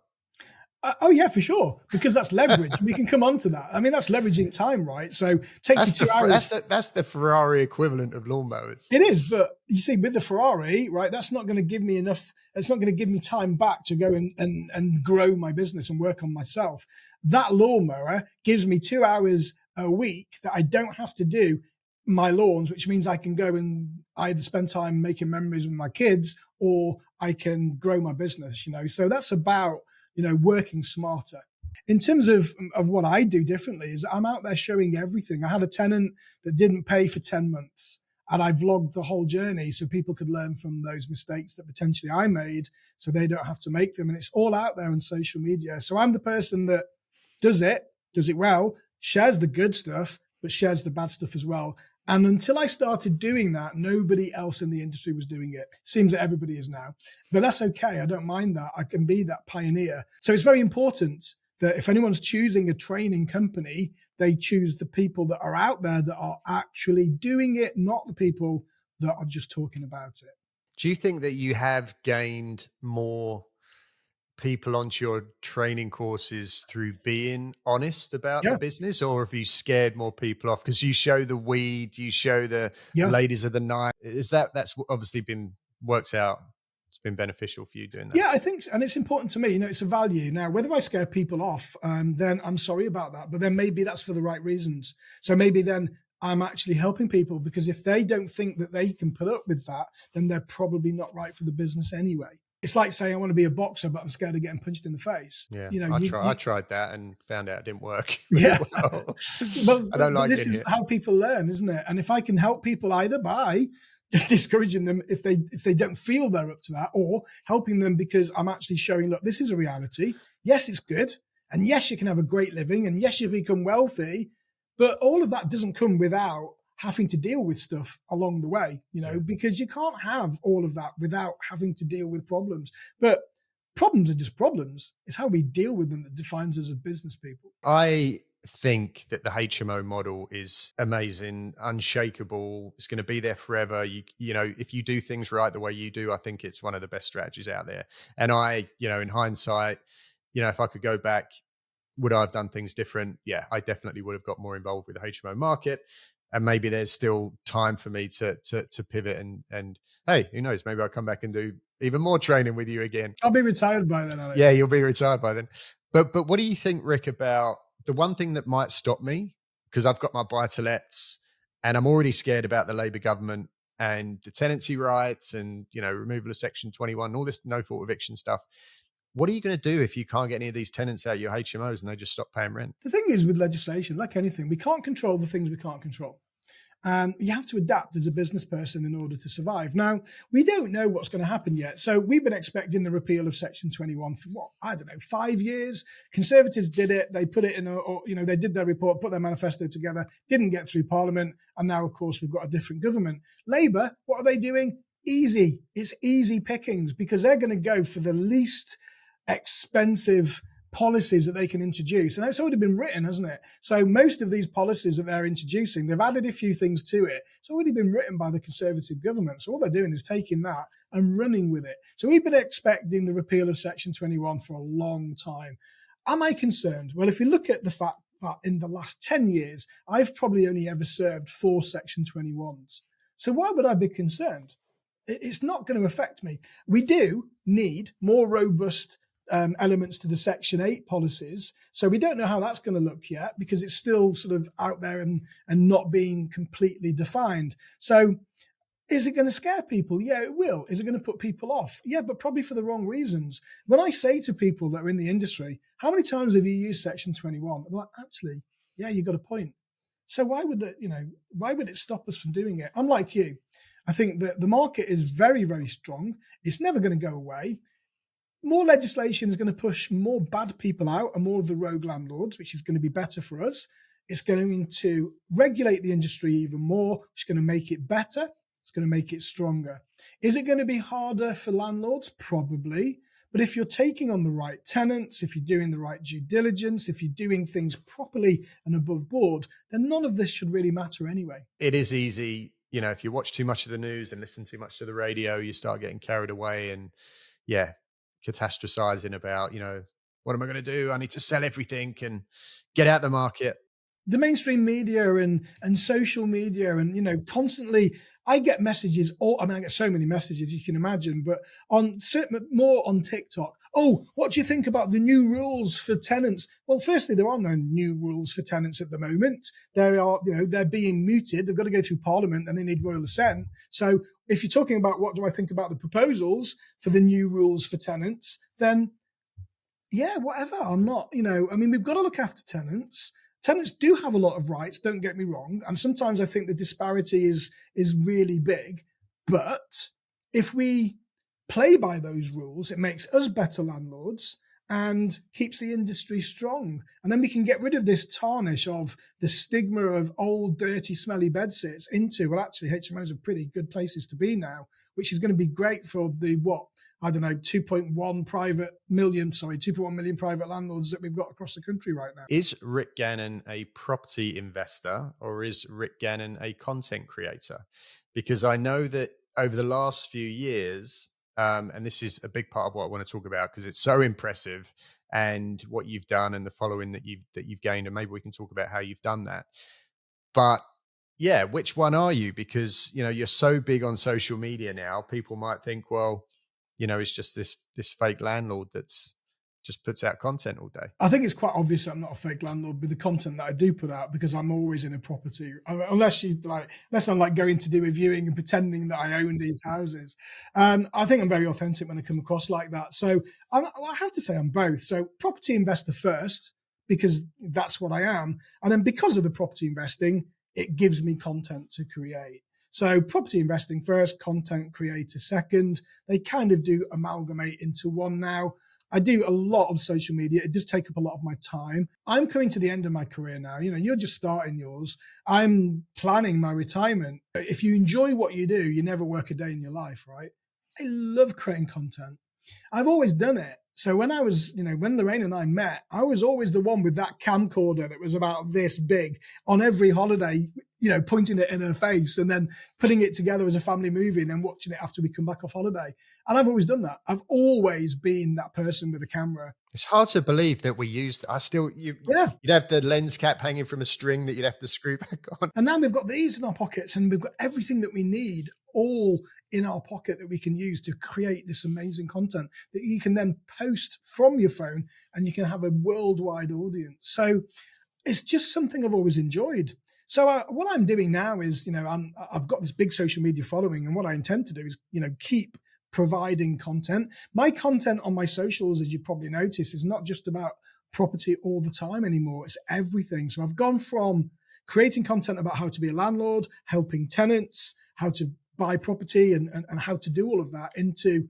Oh yeah, for sure. Because that's leverage. We can come on to that. I mean, that's leveraging time, right? So it takes you 2 hours. That's the Ferrari equivalent of lawnmowers. It is, but you see, with the Ferrari, right, that's not going to give me enough. It's not going to give me time back to go and grow my business and work on myself. That lawnmower gives me 2 hours a week that I don't have to do my lawns, which means I can go and either spend time making memories with my kids or I can grow my business, So that's about, working smarter. In terms of what I do differently is I'm out there showing everything. I had a tenant that didn't pay for 10 months and I vlogged the whole journey so people could learn from those mistakes that potentially I made so they don't have to make them. And it's all out there on social media. So I'm the person that does it well, shares the good stuff, but shares the bad stuff as well. And until I started doing that, nobody else in the industry was doing it. Seems that everybody is now, but that's okay. I don't mind that. I can be that pioneer. So it's very important that if anyone's choosing a training company, they choose the people that are out there that are actually doing it, not the people that are just talking about it. Do you think that you have gained more people onto your training courses through being honest about the Yeah. business, or have you scared more people off because you show the weed, you show the Yeah. ladies of the night? That's obviously been worked out, it's been beneficial for you doing that? Yeah, I think, and it's important to me, it's a value. Now, whether I scare people off, then I'm sorry about that, but then maybe that's for the right reasons. So maybe then I'm actually helping people, because if they don't think that they can put up with that, then they're probably not right for the business anyway. It's like saying I want to be a boxer, but I'm scared of getting punched in the face. Yeah, I You tried that and found out it didn't work very yeah. well. but, I but don't but like this getting is hit. how people learn, isn't it? And if I can help people either by discouraging them if they don't feel they're up to that, or helping them because I'm actually showing, look, this is a reality. Yes, it's good, and yes, you can have a great living, and yes, you become wealthy, but all of that doesn't come without having to deal with stuff along the way, because you can't have all of that without having to deal with problems. But problems are just problems. It's how we deal with them that defines us as business people. I think that the HMO model is amazing, unshakable. It's going to be there forever. If you do things right the way you do, I think it's one of the best strategies out there. And in hindsight, if I could go back, would I have done things different? Yeah, I definitely would have got more involved with the HMO market. And maybe there's still time for me to pivot and hey, who knows? Maybe I'll come back and do even more training with you again. I'll be retired by then, Alex. Yeah, you'll be retired by then. But what do you think, Rick, about the one thing that might stop me? Because I've got my buy-to-lets and I'm already scared about the Labour government and the tenancy rights and, removal of Section 21, all this no fault eviction stuff. What are you going to do if you can't get any of these tenants out of your HMOs and they just stop paying rent? The thing is with legislation, like anything, we can't control the things we can't control. And you have to adapt as a business person in order to survive. Now, we don't know what's going to happen yet. So we've been expecting the repeal of Section 21 for 5 years. Conservatives did it. They put it in, they did their report, put their manifesto together, didn't get through Parliament. And now, of course, we've got a different government. Labour, what are they doing? Easy. It's easy pickings, because they're going to go for the least expensive policies that they can introduce. And it's already been written, hasn't it? So most of these policies that they're introducing, they've added a few things to it. It's already been written by the Conservative government. So all they're doing is taking that and running with it. So we've been expecting the repeal of Section 21 for a long time. Am I concerned? Well, if you look at the fact that in the last 10 years, I've probably only ever served 4 Section 21s. So why would I be concerned? It's not going to affect me. We do need more robust elements to the Section 8 policies. So we don't know how that's going to look yet, because it's still sort of out there and not being completely defined. So is it going to scare people? Yeah, it will. Is it going to put people off? Yeah, but probably for the wrong reasons. When I say to people that are in the industry, how many times have you used Section 21? I'm like, actually, yeah, you got a point. So why would it stop us from doing it? I'm like you. I think that the market is very, very strong. It's never going to go away. More legislation is going to push more bad people out and more of the rogue landlords, which is going to be better for us. It's going to regulate the industry even more, which is going to make it better. It's going to make it stronger. Is it going to be harder for landlords? Probably. But if you're taking on the right tenants, if you're doing the right due diligence, if you're doing things properly and above board, then none of this should really matter anyway. It is easy. If you watch too much of the news and listen too much to the radio, you start getting carried away and, catastrophizing about, what am I going to do? I need to sell everything and get out the market. The mainstream media and social media and, constantly, I get messages, I get so many messages, you can imagine, but more on TikTok. Oh, what do you think about the new rules for tenants? Well, firstly, there are no new rules for tenants at the moment. They're being mooted. They've got to go through Parliament and they need royal assent. So if you're talking about what do I think about the proposals for the new rules for tenants, then yeah, whatever. I'm not, we've got to look after tenants. Tenants do have a lot of rights, don't get me wrong. And sometimes I think the disparity is really big. But if we play by those rules, it makes us better landlords and keeps the industry strong. And then we can get rid of this tarnish of the stigma of old, dirty, smelly bedsits into, well, actually, HMOs are pretty good places to be now, which is going to be great for the, 2.1 million private landlords that we've got across the country right now. Is Rick Gannon a property investor or is Rick Gannon a content creator? Because I know that over the last few years, and this is a big part of what I want to talk about because it's so impressive and what you've done and the following that you've gained, and maybe we can talk about how you've done that. But yeah, which one are you? Because you're so big on social media now, people might think, well, it's just this fake landlord that's just puts out content all day. I think it's quite obvious that I'm not a fake landlord with the content that I do put out because I'm always in a property, unless I'm like going to do a viewing and pretending that I own these houses. I think I'm very authentic when I come across like that. So I have to say I'm both. So property investor first, because that's what I am. And then because of the property investing, it gives me content to create. So property investing first, content creator second. They kind of do amalgamate into one now. I do a lot of social media. It does take up a lot of my time. I'm coming to the end of my career now. You're just starting yours. I'm planning my retirement. If you enjoy what you do, you never work a day in your life, right? I love creating content. I've always done it. So when I was, when Lorraine and I met, I was always the one with that camcorder that was about this big on every holiday, pointing it in her face and then putting it together as a family movie and then watching it after we come back off holiday. And I've always done that. I've always been that person with a camera. It's hard to believe that we used, you'd have the lens cap hanging from a string that you'd have to screw back on. And now we've got these in our pockets and we've got everything that we need all in our pocket that we can use to create this amazing content that you can then post from your phone and you can have a worldwide audience. So it's just something I've always enjoyed. So what I'm doing now is, I've got this big social media following, and what I intend to do is, keep providing content. My content on my socials, as you probably notice, is not just about property all the time anymore. It's everything. So I've gone from creating content about how to be a landlord, helping tenants, how to buy property and how to do all of that into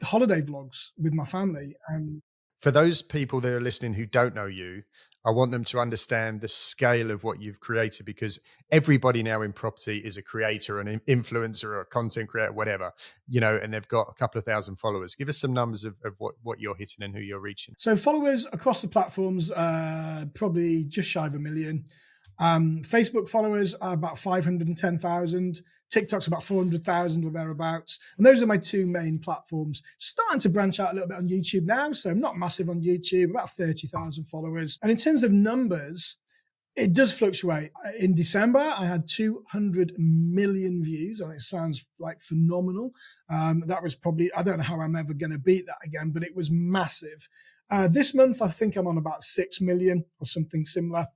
holiday vlogs with my family. And for those people that are listening who don't know you, I want them to understand the scale of what you've created, because everybody now in property is a creator, an influencer, or a content creator, whatever, and they've got a couple of thousand followers. Give us some numbers of what you're hitting and who you're reaching. So followers across the platforms, probably just shy of 1 million. Facebook followers are about 510,000. TikTok's about 400,000 or thereabouts. And those are my two main platforms. Starting to branch out a little bit on YouTube now. So I'm not massive on YouTube, about 30,000 followers. And in terms of numbers, it does fluctuate. In December, I had 200 million views, and it sounds like phenomenal. That was probably, I don't know how I'm ever going to beat that again, but it was massive. This month, I think I'm on about 6 million or something similar.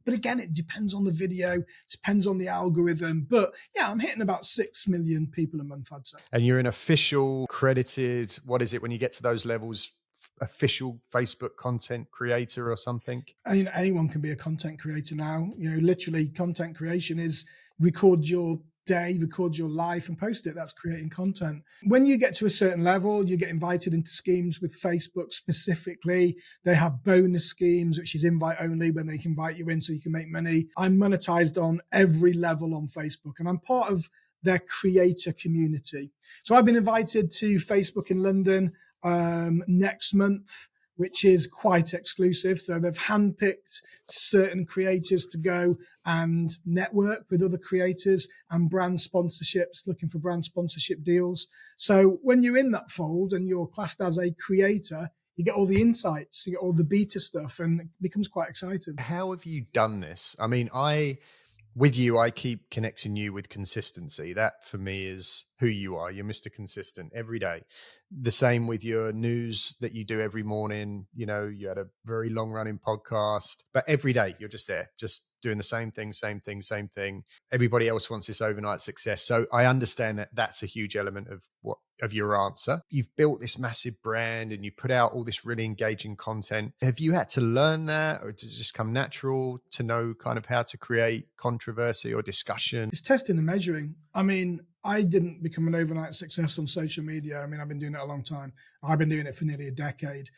But again, it depends on the video, depends on the algorithm. But yeah, I'm hitting about 6 million people a month, I'd say. And you're an official, credited, what is it when you get to those levels, official Facebook content creator or something? Anyone can be a content creator now. Literally content creation is record your day, record your life and post it. That's creating content. When you get to a certain level, you get invited into schemes with Facebook specifically. They have bonus schemes, which is invite only, when they can invite you in so you can make money. I'm monetized on every level on Facebook, and I'm part of their creator community. So I've been invited to Facebook in London next month, which is quite exclusive. So they've handpicked certain creators to go and network with other creators and brand sponsorships, looking for brand sponsorship deals. So when you're in that fold and you're classed as a creator, you get all the insights, you get all the beta stuff, and it becomes quite exciting. How have you done this? I mean, I with you, I keep connecting you with consistency. That for me is who you are. You're Mr. Consistent every day. The same with your news that you do every morning. You know, you had a very long running podcast, but every day you're just there, just doing the same thing, same thing, same thing. Everybody else wants this overnight success. So I understand that that's a huge element of your answer. You've built this massive brand and you put out all this really engaging content. Have you had to learn that, or does it just come natural to know kind of how to create controversy or discussion? It's testing and measuring. I mean, I didn't become an overnight success on social media. I mean, I've been doing it a long time. I've been doing it for nearly a decade,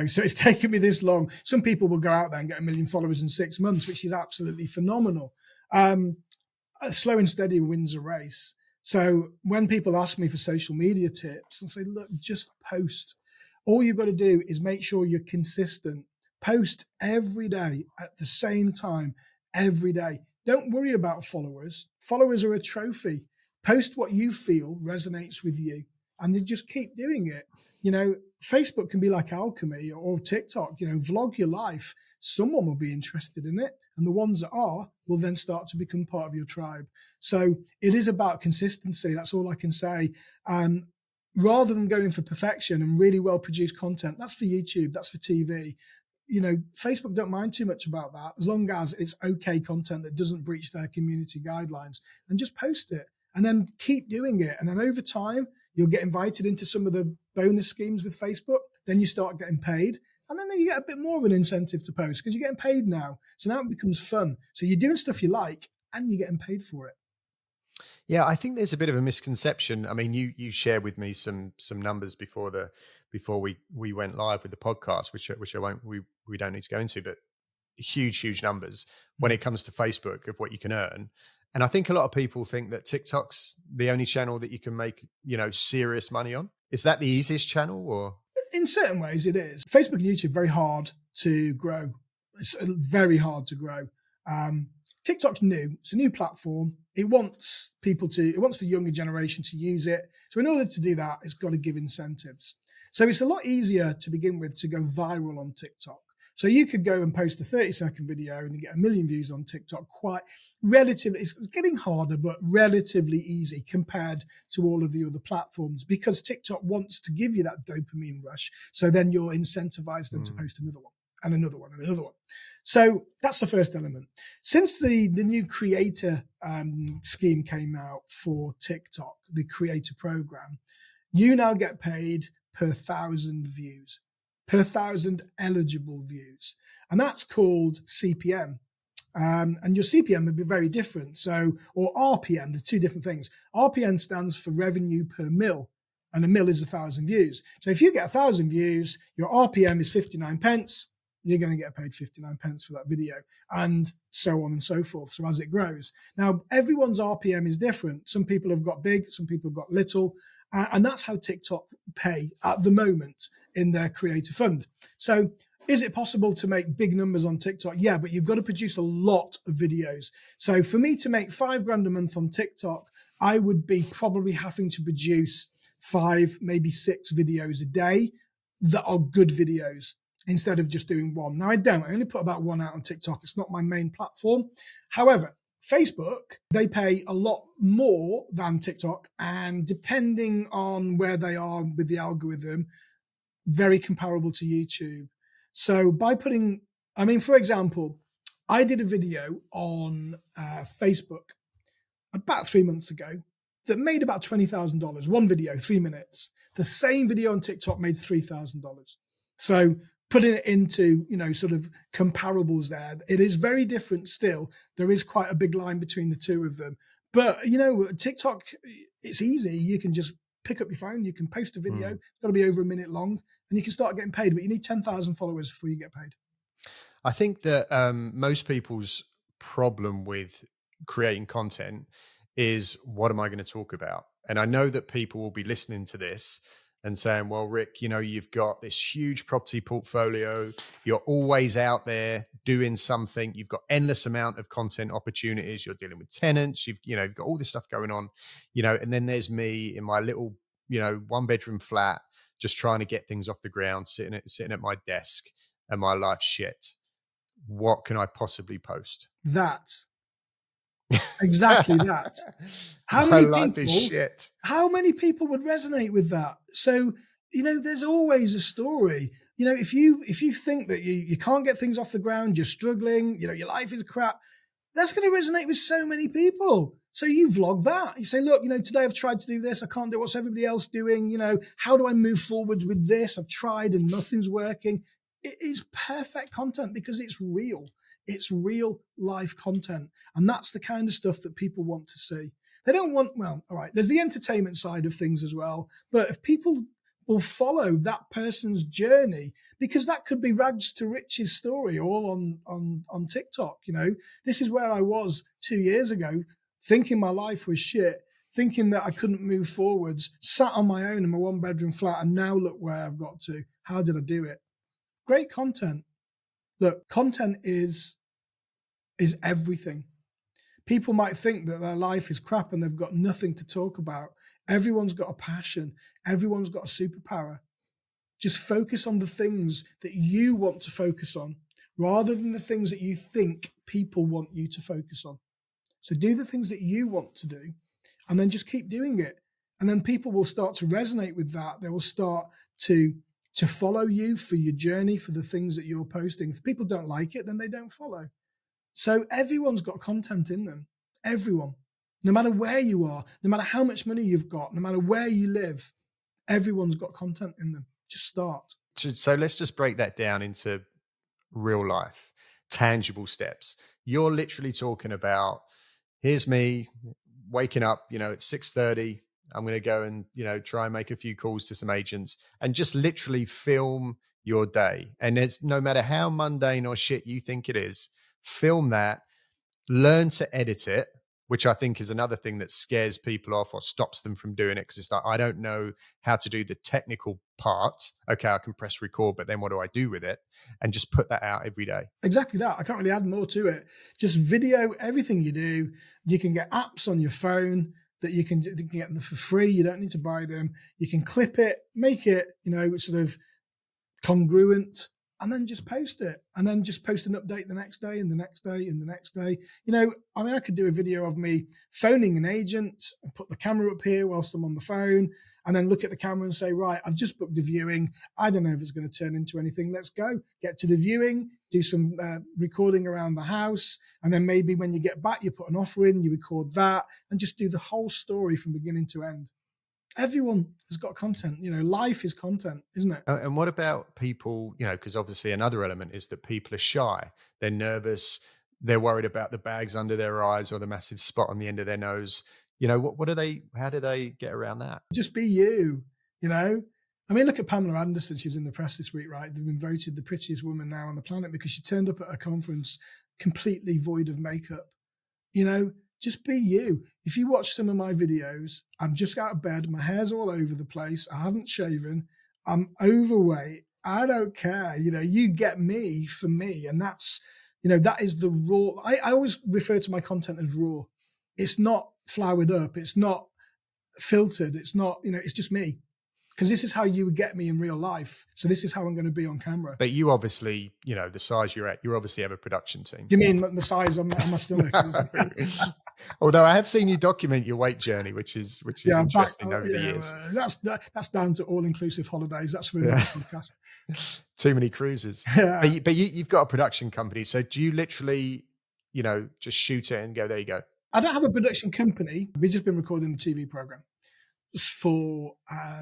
so it's taken me this long. Some people will go out there and get 1 million followers in 6 months, which is absolutely phenomenal. Slow and steady wins a race. So when people ask me for social media tips, I say, look, just post. All you've got to do is make sure you're consistent. Post every day at the same time, every day. Don't worry about followers. Followers are a trophy. Post what you feel resonates with you, and then just keep doing it. Facebook can be like alchemy, or TikTok, vlog your life. Someone will be interested in it, and the ones that are will then start to become part of your tribe. So it is about consistency. That's all I can say. Rather than going for perfection and really well produced content, that's for YouTube, that's for TV. Facebook don't mind too much about that, as long as it's okay content that doesn't breach their community guidelines, and just post it and then keep doing it. And then over time, you'll get invited into some of the bonus schemes with Facebook. Then you start getting paid. And then you get a bit more of an incentive to post because you're getting paid now. So now it becomes fun. So you're doing stuff you like and you're getting paid for it. Yeah, I think there's a bit of a misconception. I mean, you shared with me some numbers before we went live with the podcast, which I won't we don't need to go into, but huge numbers when it comes to Facebook of what you can earn. And I think a lot of people think that TikTok's the only channel that you can make, serious money on. Is that the easiest channel, or? In certain ways it is. Facebook and YouTube, very hard to grow. It's very hard to grow. TikTok's new. It's a new platform. It wants the younger generation to use it. So in order to do that, it's got to give incentives. So it's a lot easier to begin with to go viral on TikTok. So you could go and post a 30-second video and you get 1 million views on TikTok quite relatively. It's getting harder, but relatively easy compared to all of the other platforms, because TikTok wants to give you that dopamine rush. So then you're incentivized then to post another one and another one and another one. So that's the first element. Since the new creator scheme came out for TikTok, the creator program, you now get paid per 1,000 views. Per 1,000 eligible views. And that's called CPM. And your CPM would be very different. So, or RPM, the two different things. RPM stands for revenue per mil, and a mil is 1,000 views. So if you get 1,000 views, your RPM is 59 pence. You're going to get paid 59 pence for that video, and so on and so forth. So as it grows. Now, everyone's RPM is different. Some people have got big, some people have got little. And that's how TikTok pay at the moment in their creator fund. So is it possible to make big numbers on TikTok? Yeah, but you've got to produce a lot of videos. So for me to make $5,000 a month on TikTok, I would be probably having to produce 5, maybe 6 videos a day that are good videos, instead of just doing one. Now I only put about 1 out on TikTok. It's not my main platform. However, Facebook, they pay a lot more than TikTok, and depending on where they are with the algorithm, very comparable to YouTube. So by for example, I did a video on Facebook about 3 months ago that made about $20,000. One video, 3 minutes. The same video on TikTok made $3,000. So putting it into, sort of comparables there, it is very different still. There is quite a big line between the two of them. But, TikTok, it's easy. You can just pick up your phone, you can post a video. It's got to be over a minute long, and you can start getting paid. But you need 10,000 followers before you get paid. I think that most people's problem with creating content is, what am I going to talk about? And I know that people will be listening to this and saying, well, Rick, you've got this huge property portfolio. You're always out there doing something. You've got endless amount of content opportunities. You're dealing with tenants. You've got all this stuff going on, and then there's me in my little, 1-bedroom flat, just trying to get things off the ground, sitting at my desk, and my life's shit. What can I possibly post? That Exactly that. How My many life is people shit. how many people would resonate with that? So, there's always a story. If you think that you can't get things off the ground, you're struggling, your life is crap, that's going to resonate with so many people. So you vlog that. You say, look, today I've tried to do this. I can't do what's everybody else doing. How do I move forwards with this? I've tried and nothing's working. It is perfect content because it's real. It's real life content. And that's the kind of stuff that people want to see. They don't want, well, all right, there's the entertainment side of things as well. But if people will follow that person's journey, because that could be rags to riches story all on TikTok. This is where I was 2 years ago, thinking my life was shit, thinking that I couldn't move forwards, sat on my own in my 1-bedroom flat, and now look where I've got to. How did I do it? Great content. Look, content is everything. People might think that their life is crap and they've got nothing to talk about. Everyone's got a passion. Everyone's got a superpower. Just focus on the things that you want to focus on rather than the things that you think people want you to focus on. So do the things that you want to do and then just keep doing it. And then people will start to resonate with that. They will start to follow you for your journey, for the things that you're posting. If people don't like it, then they don't follow. So everyone's got content in them. Everyone. No matter where you are, no matter how much money you've got, no matter where you live, everyone's got content in them. Just start. So let's just break that down into real life, tangible steps. You're literally talking about, here's me waking up, at 6:30. I'm going to go and, try and make a few calls to some agents and just literally film your day. And it's no matter how mundane or shit you think it is, film that, learn to edit it, which I think is another thing that scares people off or stops them from doing it. Cause it's like, I don't know how to do the technical part. Okay, I can press record, but then what do I do with it? And just put that out every day. Exactly that. I can't really add more to it. Just video everything you do. You can get apps on your phone that you can get them for free. You don't need to buy them. You can clip it, make it, sort of congruent, and then just post it, and then just post an update the next day and the next day and the next day. I could do a video of me phoning an agent and put the camera up here whilst I'm on the phone and then look at the camera and say, right, I've just booked a viewing. I don't know if it's going to turn into anything. Let's go. Get to the viewing, do some recording around the house. And then maybe when you get back, you put an offer in, you record that and just do the whole story from beginning to end. Everyone has got content. Life is content, isn't it? And what about people, because obviously another element is that people are shy. They're nervous. They're worried about the bags under their eyes or the massive spot on the end of their nose. What do they, how do they get around that? Just be you, look at Pamela Anderson. She was in the press this week, right? They've been voted the prettiest woman now on the planet because she turned up at a conference completely void of makeup. Just be you. If you watch some of my videos, I'm just out of bed. My hair's all over the place. I haven't shaven. I'm overweight. I don't care. You get me for me. And that's, that is the raw. I always refer to my content as raw. It's not flowered up. It's not filtered. It's not, it's just me. Because this is how you would get me in real life. So this is how I'm going to be on camera. But you obviously, the size you're at, you obviously have a production team. You mean the size on my stomach? Although I have seen you document your weight journey, which is interesting over the years. That's down to all-inclusive holidays. That's for another podcast. Too many cruises. Yeah. But you've got a production company. So do you literally, just shoot it and go, there you go? I don't have a production company. We've just been recording a TV program for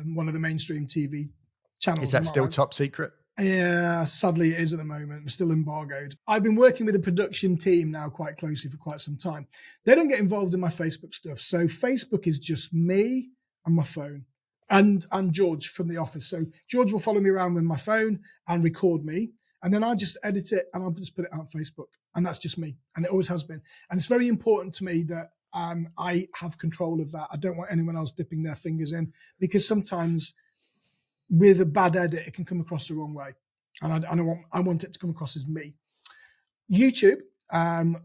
one of the mainstream TV channels. Is that still top secret? Yeah, sadly it is at the moment. We're still embargoed. I've been working with a production team now quite closely for quite some time. They don't get involved in my Facebook stuff. So Facebook is just me and my phone and George from the office. So George will follow me around with my phone and record me. And then I'll just edit it and I'll just put it out on Facebook. And that's just me. And it always has been. And it's very important to me that I have control of that. I don't want anyone else dipping their fingers in because sometimes with a bad edit, it can come across the wrong way. And I want it to come across as me. YouTube,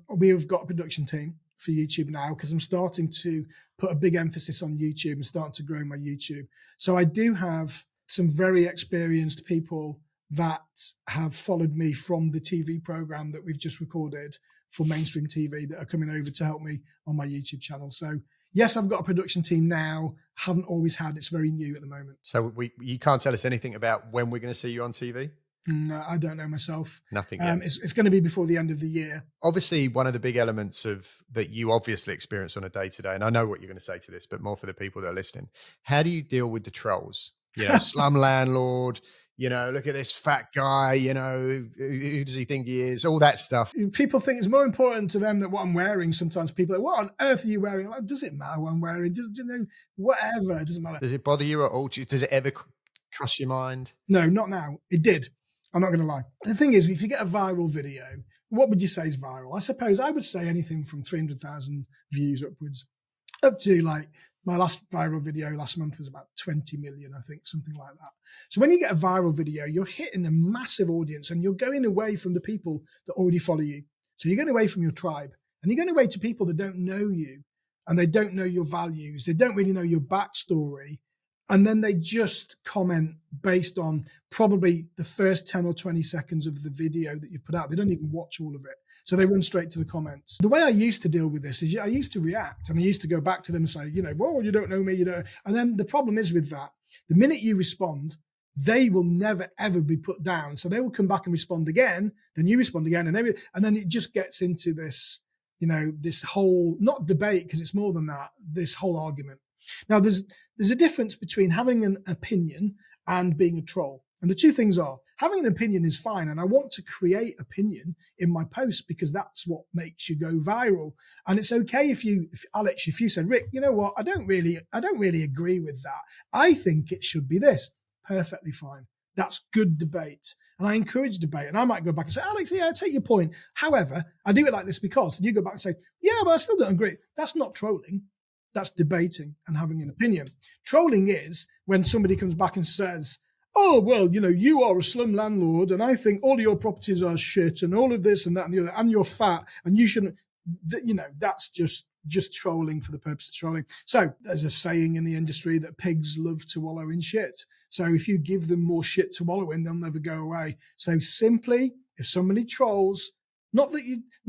we've got a production team for YouTube now because I'm starting to put a big emphasis on YouTube and starting to grow my YouTube. So I do have some very experienced people that have followed me from the TV program that we've just recorded for mainstream TV that are coming over to help me on my YouTube channel. So yes, I've got a production team now. Haven't always had. It's very new at the moment. So you can't tell us anything about when we're going to see you on TV? No, I don't know myself. Nothing yet. It's going to be before the end of the year. Obviously, one of the big elements of that you obviously experience on a day-to-day, and I know what you're going to say to this, but more for the people that are listening. How do you deal with the trolls? You know, slum landlord, you know, look at this fat guy, you know, who does he think he is? All that stuff. People think it's more important to them than what I'm wearing. Sometimes people are like, what on earth are you wearing? Like, does it matter what I'm wearing? You know, whatever, it doesn't matter. Does it bother you at all? Does it ever cross your mind? No, not now. It did. I'm not going to lie. The thing is, if you get a viral video, what would you say is viral? I suppose I would say anything from 300,000 views upwards, up to like my last viral video last month was about 20 million, I think, something like that. So when you get a viral video, you're hitting a massive audience and you're going away from the people that already follow you. So you're going away from your tribe and you're going away to people that don't know you and they don't know your values. They don't really know your backstory. And then they just comment based on probably the first 10 or 20 seconds of the video that you put out. They don't even watch all of it. So they run straight to the comments. The way I used to deal with this is I used to react and I used to go back to them and say, you know, well, you don't know me, you don't. And then the problem is with that, the minute you respond, they will never, ever be put down. So they will come back and respond again. Then you respond again. And then it just gets into this, you know, this whole, not debate, because it's more than that, this whole argument. Now, there's a difference between having an opinion and being a troll. And the two things are, having an opinion is fine. And I want to create opinion in my posts because that's what makes you go viral. And it's okay if Alex, if you said, Rick, you know what? I don't really agree with that. I think it should be this. Perfectly fine. That's good debate. And I encourage debate. And I might go back and say, Alex, yeah, I take your point. However, I do it like this because, and you go back and say, yeah, but I still don't agree. That's not trolling. That's debating and having an opinion. Trolling is when somebody comes back and says, oh, well, you know, you are a slum landlord and I think all of your properties are shit and all of this and that and the other, and you're fat and you shouldn't, you know, that's just trolling for the purpose of trolling. So there's a saying in the industry that pigs love to wallow in shit. So if you give them more shit to wallow in, they'll never go away. So simply, if somebody trolls, not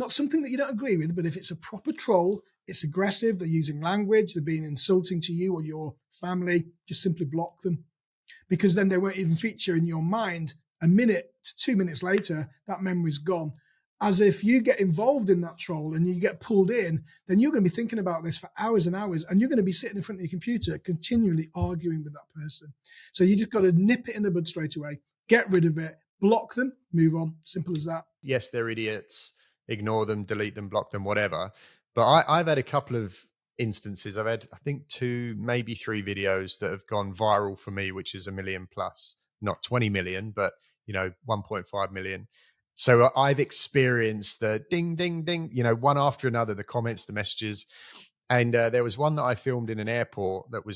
something that you don't agree with, but if it's a proper troll, it's aggressive, they're using language, they're being insulting to you or your family, just simply block them. Because then they won't even feature in your mind. A minute to 2 minutes later, that memory's gone. As if you get involved in that troll and you get pulled in, then you're going to be thinking about this for hours and hours, and you're going to be sitting in front of your computer continually arguing with that person. So you just got to nip it in the bud straight away, get rid of it, block them, move on. Simple as that. Yes, they're idiots. Ignore them, delete them, block them, whatever. But I've had a couple of instances. I've had, I think, 2, maybe 3 videos that have gone viral for me, which is 1 million plus, not 20 million, but, you know, 1.5 million. So I've experienced the ding, ding, ding, you know, one after another, the comments, the messages. And there was one that I filmed in an airport that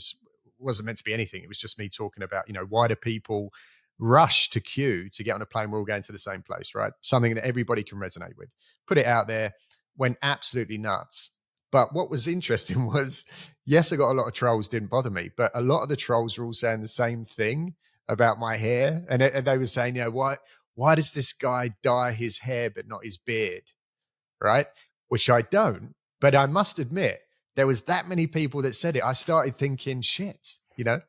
wasn't meant to be anything. It was just me talking about, you know, why do people rush to queue to get on a plane? We're all going to the same place, right? Something that everybody can resonate with. Put it out there. Went absolutely nuts. But what was interesting was, yes, I got a lot of trolls, didn't bother me, but a lot of the trolls were all saying the same thing about my hair. And they were saying, you know, why does this guy dye his hair but not his beard? Right? Which I don't. But I must admit, there was that many people that said it. I started thinking, shit, you know,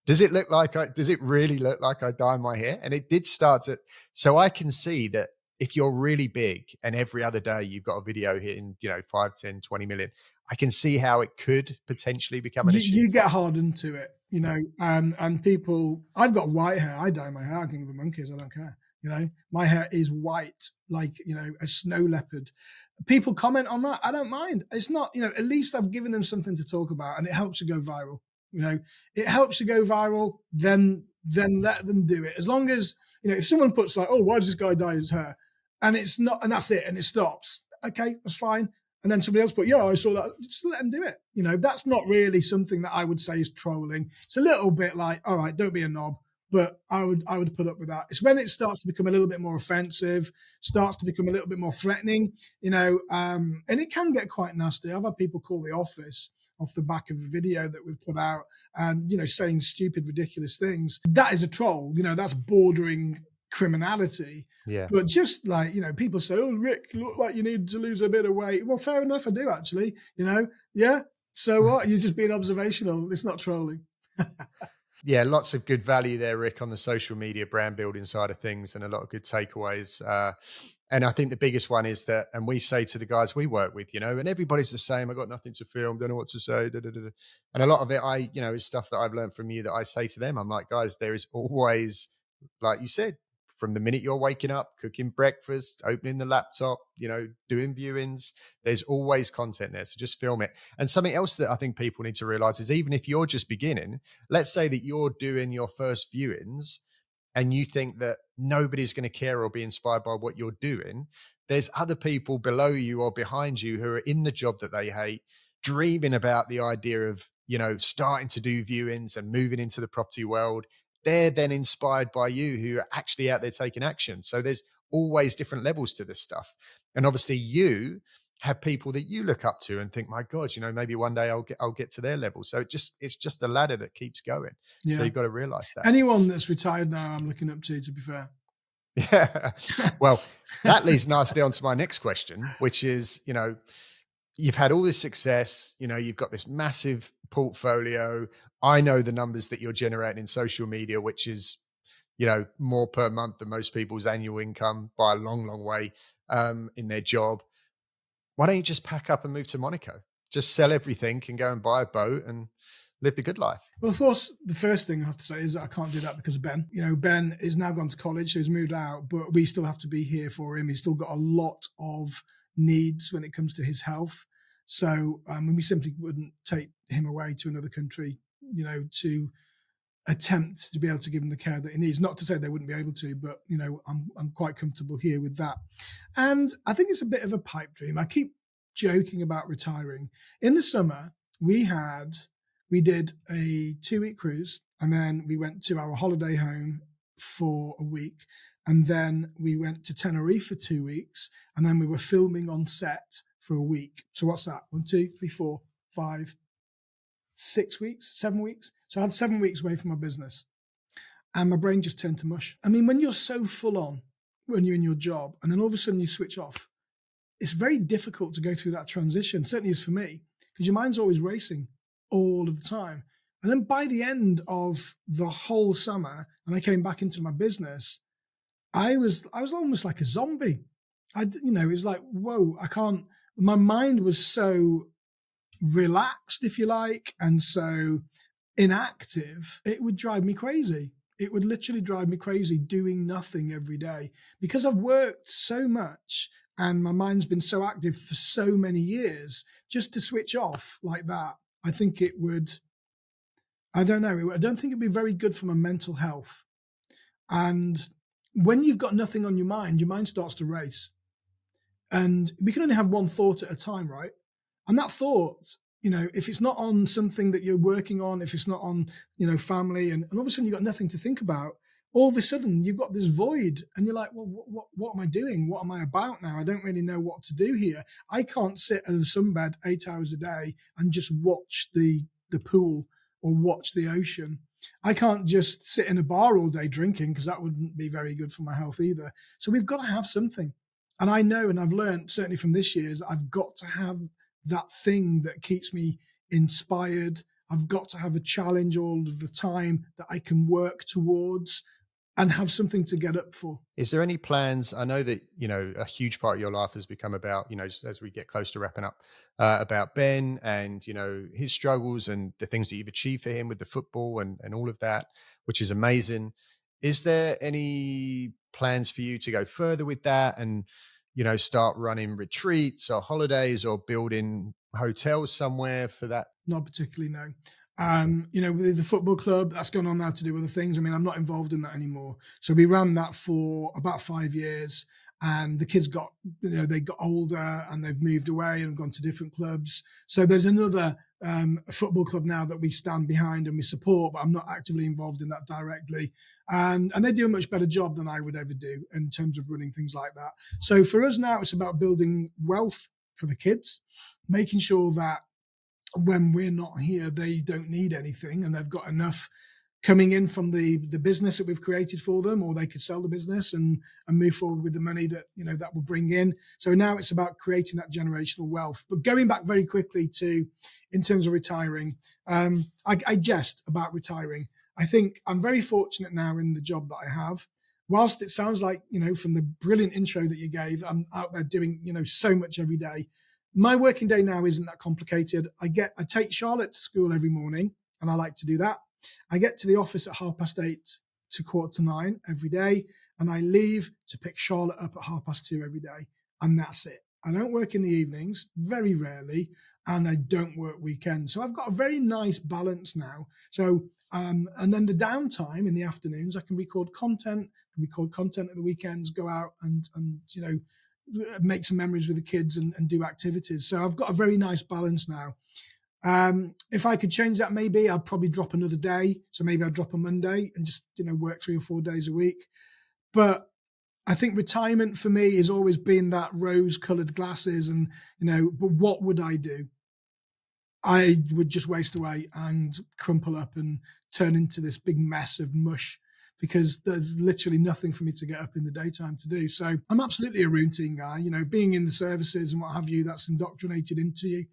does it really look like I dye my hair? And it did start to, so I can see that if you're really big and every other day you've got a video hitting, you know, 5, 10, 20 million, I can see how it could potentially become an issue. You get hardened to it, you know, and people, I've got white hair. I dye my hair. I can give the monkeys. I don't care. You know, my hair is white, like, you know, a snow leopard. People comment on that. I don't mind. It's not, you know, at least I've given them something to talk about and it helps to go viral. You know, it helps to go viral, then let them do it. As long as, you know, if someone puts like, oh, why does this guy dye his hair? And it's not, and that's it, and it stops. Okay, that's fine. And then somebody else put, yeah, I saw that. Just let them do it. You know, that's not really something that I would say is trolling. It's a little bit like, all right, don't be a knob, but I would put up with that. It's when it starts to become a little bit more offensive, starts to become a little bit more threatening, you know, and it can get quite nasty. I've had people call the office off the back of a video that we've put out and, you know, saying stupid, ridiculous things. That is a troll. You know, that's bordering criminality. Yeah. But just like, people say, oh, Rick, you look like you need to lose a bit of weight. Well, fair enough, I do actually, yeah. So what? You're just being observational. It's not trolling. Yeah, lots of good value there, Rick, on the social media brand building side of things, and a lot of good takeaways. And I think the biggest one is that, and we say to the guys we work with, and everybody's the same. I got nothing to film, don't know what to say. Da, da, da, da. And a lot of it, is stuff that I've learned from you that I say to them. I'm like, guys, there is always, like you said, from the minute you're waking up, cooking breakfast, opening the laptop, doing viewings, there's always content there. So just film it. And something else that I think people need to realize is, even if you're just beginning, let's say that you're doing your first viewings and you think that nobody's going to care or be inspired by what you're doing, there's other people below you or behind you who are in the job that they hate, dreaming about the idea of, starting to do viewings and moving into the property world. They're then inspired by you, who are actually out there taking action. So there's always different levels to this stuff. And obviously you have people that you look up to and think, my God, maybe one day I'll get to their level. So it's just a ladder that keeps going. Yeah. So you've got to realize that. Anyone that's retired now, I'm looking up to be fair. Yeah. Well, that leads nicely on to my next question, which is, you've had all this success, you've got this massive portfolio. I know the numbers that you're generating in social media, which is, more per month than most people's annual income by a long, long way in their job. Why don't you just pack up and move to Monaco? Just sell everything and go and buy a boat and live the good life. Well, of course, the first thing I have to say is that I can't do that because of Ben. Ben is now gone to college, so he's moved out, but we still have to be here for him. He's still got a lot of needs when it comes to his health. So we simply wouldn't take him away to another country, to attempt to be able to give him the care that he needs. Not to say they wouldn't be able to, but, I'm quite comfortable here with that. And I think it's a bit of a pipe dream. I keep joking about retiring. In the summer, we did a 2-week cruise, and then we went to our holiday home for a week. And then we went to Tenerife for 2 weeks, and then we were filming on set for a week. So what's that? 1, 2, 3, 4, 5, 6 weeks, 7 weeks. So I had 7 weeks away from my business, and my brain just turned to mush. I mean, when you're so full on, when you're in your job, and then all of a sudden you switch off, it's very difficult to go through that transition. Certainly is for me, because your mind's always racing all of the time. And then by the end of the whole summer, and I came back into my business, I was almost like a zombie. It was like, whoa, I can't. My mind was so relaxed, if you like, and so inactive, it would drive me crazy. It would literally drive me crazy doing nothing every day, because I've worked so much and my mind's been so active for so many years. Just to switch off like that, I think it would, I don't know, I don't think it'd be very good for my mental health. And when you've got nothing on your mind starts to race. And we can only have one thought at a time, right? And that thought, if it's not on something that you're working on, if it's not on, family, and all of a sudden you've got nothing to think about, all of a sudden you've got this void and you're like, well, what am I doing? What am I about now? I don't really know what to do here. I can't sit in a sunbed 8 hours a day and just watch the pool or watch the ocean. I can't just sit in a bar all day drinking, because that wouldn't be very good for my health either. So we've got to have something. And I know, and I've learned certainly from this year, is I've got to have that thing that keeps me inspired. I've got to have a challenge all of the time that I can work towards and have something to get up for. Is there any plans? I know that, a huge part of your life has become about, just as we get close to wrapping up, about Ben and, his struggles and the things that you've achieved for him with the football and all of that, which is amazing. Is there any plans for you to go further with that and, start running retreats or holidays or building hotels somewhere for that? Not particularly, no. With the football club, that's gone on now to do other things. I mean, I'm not involved in that anymore. So we ran that for about 5 years, and the kids got, they got older and they've moved away and gone to different clubs. So there's another football club now that we stand behind and we support, but I'm not actively involved in that directly. And they do a much better job than I would ever do in terms of running things like that. So for us now, it's about building wealth for the kids, making sure that when we're not here, they don't need anything and they've got enough coming in from the business that we've created for them, or they could sell the business and move forward with the money that that will bring in. So now it's about creating that generational wealth. But going back very quickly to in terms of retiring, I jest about retiring. I think I'm very fortunate now in the job that I have. Whilst it sounds like, from the brilliant intro that you gave, I'm out there doing, so much every day. My working day now isn't that complicated. I take Charlotte to school every morning, and I like to do that. I get to the office at 8:30 to 8:45 every day, and I leave to pick Charlotte up at 2:30 every day, and that's it. I don't work in the evenings, very rarely, and I don't work weekends. So I've got a very nice balance now. So, and then the downtime in the afternoons, I can record content at the weekends, go out and make some memories with the kids and do activities. So I've got a very nice balance now. If I could change that, maybe I'd probably drop another day. So maybe I'd drop a Monday and just, work 3 or 4 days a week. But I think retirement for me has always been that rose-colored glasses and, but what would I do? I would just waste away and crumple up and turn into this big mess of mush because there's literally nothing for me to get up in the daytime to do. So I'm absolutely a routine guy, being in the services and what have you, that's indoctrinated into you.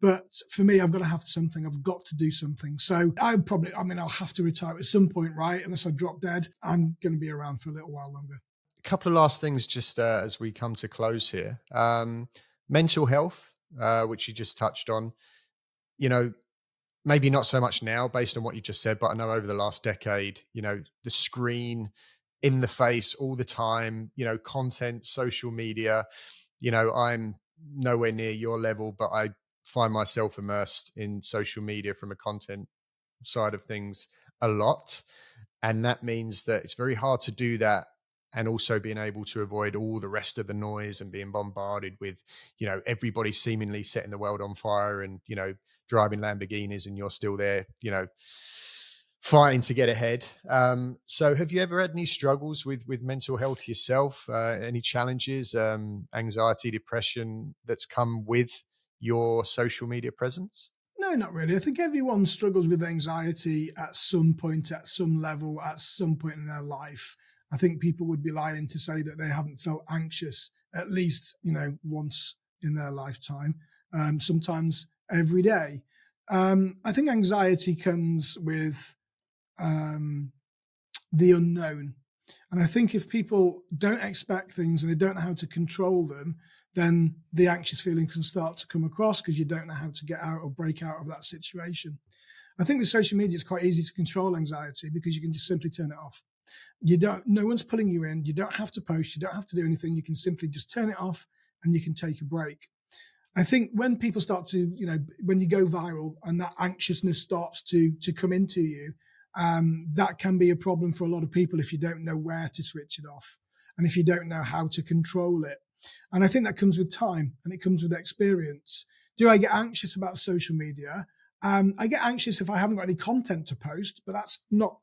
But for me, I've got to have something. I've got to do something. So I'll have to retire at some point, right? Unless I drop dead, I'm going to be around for a little while longer. A couple of last things just as we come to close here. Mental health, which you just touched on, maybe not so much now based on what you just said, but I know over the last decade, the screen in the face all the time, content, social media, I'm nowhere near your level, but I find myself immersed in social media from a content side of things a lot. And that means that it's very hard to do that and also being able to avoid all the rest of the noise and being bombarded with, everybody seemingly setting the world on fire and, driving Lamborghinis and you're still there, fighting to get ahead. So have you ever had any struggles with mental health yourself? Any challenges, anxiety, depression that's come with your social media presence? No, not really. I think everyone struggles with anxiety at some point, at some level, at some point in their life. I think people would be lying to say that they haven't felt anxious at least, once in their lifetime, sometimes every day. I think anxiety comes with the unknown. And I think if people don't expect things and they don't know how to control them, then the anxious feeling can start to come across because you don't know how to get out or break out of that situation. I think with social media, it's quite easy to control anxiety because you can just simply turn it off. No one's pulling you in. You don't have to post. You don't have to do anything. You can simply just turn it off and you can take a break. I think when people start to, when you go viral and that anxiousness starts to come into you, that can be a problem for a lot of people if you don't know where to switch it off and if you don't know how to control it. And I think that comes with time and it comes with experience. Do I get anxious about social media? I get anxious if I haven't got any content to post, but it's not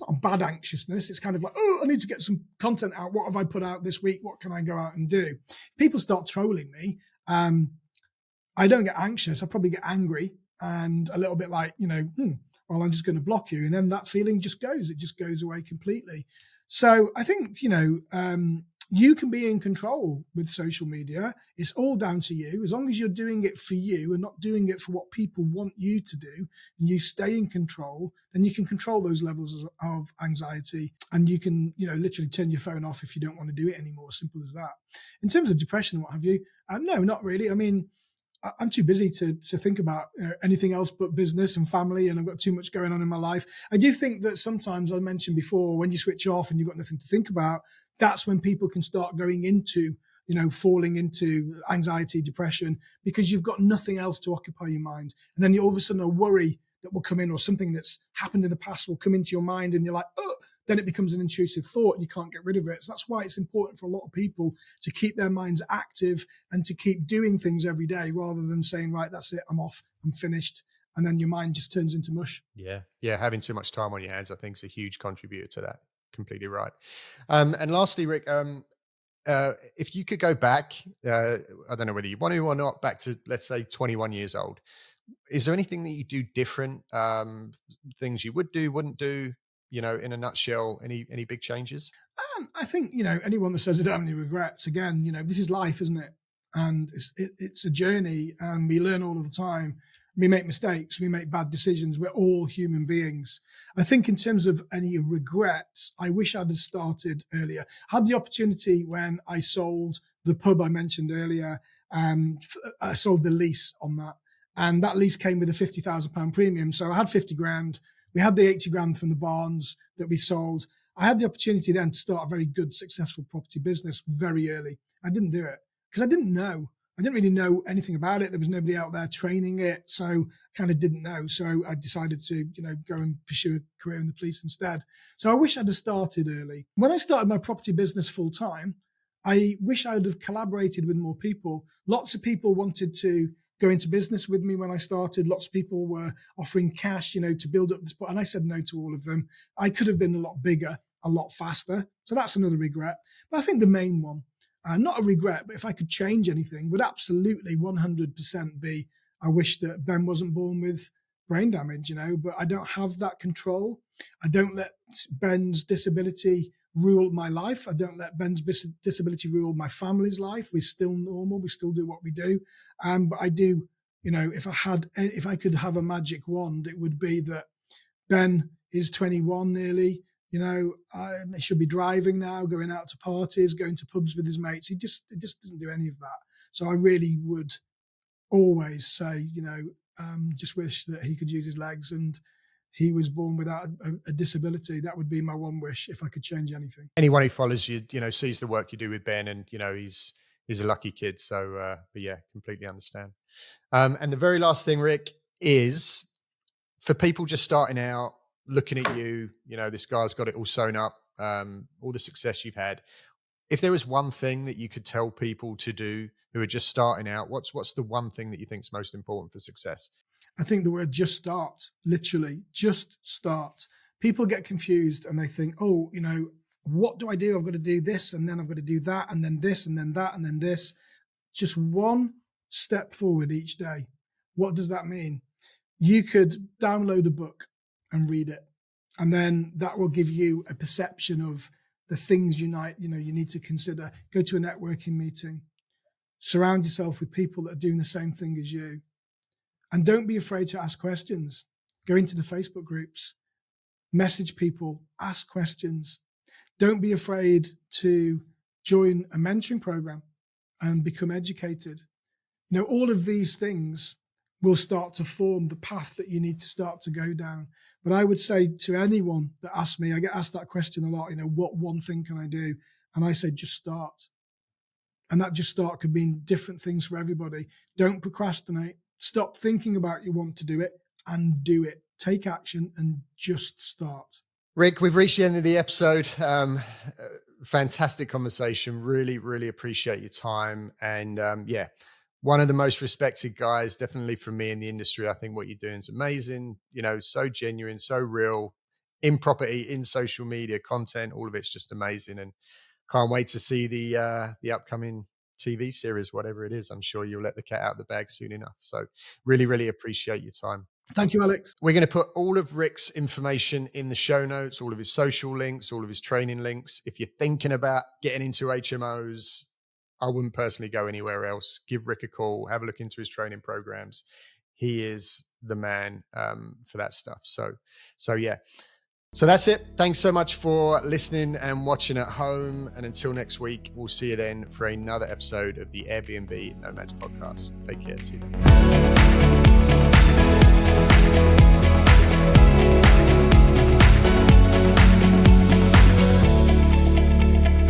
a bad anxiousness. It's kind of like, oh, I need to get some content out. What have I put out this week? What can I go out and do? If people start trolling me, I don't get anxious. I probably get angry and a little bit like, well, I'm just going to block you. And then that feeling just goes. It just goes away completely. So I think, you can be in control with social media. It's all down to you. As long as you're doing it for you and not doing it for what people want you to do, and you stay in control, then you can control those levels of anxiety. And you can, literally turn your phone off if you don't want to do it anymore. Simple as that. In terms of depression and what have you, no, not really. I mean, I'm too busy to think about anything else but business and family, and I've got too much going on in my life. I do think that sometimes, I mentioned before, when you switch off and you've got nothing to think about, that's when people can start going into, falling into anxiety, depression, because you've got nothing else to occupy your mind. And then all of a sudden a worry that will come in or something that's happened in the past will come into your mind and you're like, oh, then it becomes an intrusive thought and you can't get rid of it. So that's why it's important for a lot of people to keep their minds active and to keep doing things every day rather than saying, right, that's it, I'm off, I'm finished. And then your mind just turns into mush. Yeah. Yeah. Having too much time on your hands, I think, is a huge contributor to that. Completely right. And lastly, Rick, if you could go back, I don't know whether you want to or not, back to, let's say, 21 years old, Is there anything that you do different? Things you would do, wouldn't do? In a nutshell, any big changes? I think, anyone that says they don't have any regrets, again, this is life, isn't it? And it's a journey, and we learn all of the time. We make mistakes, we make bad decisions. We're all human beings. I think in terms of any regrets, I wish I'd have started earlier. I had the opportunity when I sold the pub I mentioned earlier. I sold the lease on that, and that lease came with a £50,000 premium. So I had 50 grand. We had the 80 grand from the barns that we sold. I had the opportunity then to start a very good, successful property business very early. I didn't do it because I didn't know. I didn't really know anything about it. There was nobody out there training it. So I kind of didn't know. So I decided to, go and pursue a career in the police instead. So I wish I'd have started early. When I started my property business full time, I wish I would have collaborated with more people. Lots of people wanted to go into business with me when I started. Lots of people were offering cash, to build up this. And I said no to all of them. I could have been a lot bigger, a lot faster. So that's another regret. But I think the main one, not a regret, but if I could change anything, would absolutely 100% be, I wish that Ben wasn't born with brain damage, but I don't have that control. I don't let Ben's disability rule my life. I don't let Ben's disability rule my family's life. We're still normal. We still do what we do. But I do, if I could have a magic wand, it would be that Ben is 21 nearly. He should be driving now, going out to parties, going to pubs with his mates. He just doesn't do any of that. So I really would always say, just wish that he could use his legs and he was born without a disability. That would be my one wish if I could change anything. Anyone who follows you, sees the work you do with Ben, and he's a lucky kid. So, but yeah, completely understand. And the very last thing, Rick, is for people just starting out, looking at you, this guy's got it all sewn up, all the success you've had. If there was one thing that you could tell people to do who are just starting out, what's the one thing that you think is most important for success? I think the word just start, literally, just start. People get confused and they think, oh, what do I do? I've got to do this, and then I've got to do that, and then this, and then that, and then this. Just one step forward each day. What does that mean? You could download a book and read it, and then that will give you a perception of the things you need to consider. Go to a networking meeting. Surround yourself with people that are doing the same thing as you. And don't be afraid to ask questions. Go into the Facebook groups, message people, ask questions. Don't be afraid to join a mentoring program and become educated. All of these things will start to form the path that you need to start to go down. But I would say to anyone that asks me, I get asked that question a lot, what one thing can I do? And I say, just start. And that just start could mean different things for everybody. Don't procrastinate. Stop thinking about you want to do it and do it. Take action and just start. Rick, we've reached the end of the episode. Fantastic conversation. Really, really appreciate your time. And one of the most respected guys, definitely from me in the industry. I think what you're doing is amazing. So genuine, so real, in property, in social media, content, all of it's just amazing. And can't wait to see the upcoming TV series, whatever it is. I'm sure you'll let the cat out of the bag soon enough. So really, really appreciate your time. Thank you, Alex. We're going to put all of Rick's information in the show notes, all of his social links, all of his training links. If you're thinking about getting into HMOs, I wouldn't personally go anywhere else. Give Rick a call, have a look into his training programs. He is the man for that stuff. So yeah. So that's it. Thanks so much for listening and watching at home. And until next week, we'll see you then for another episode of the Airbnb Nomads podcast. Take care. See you then.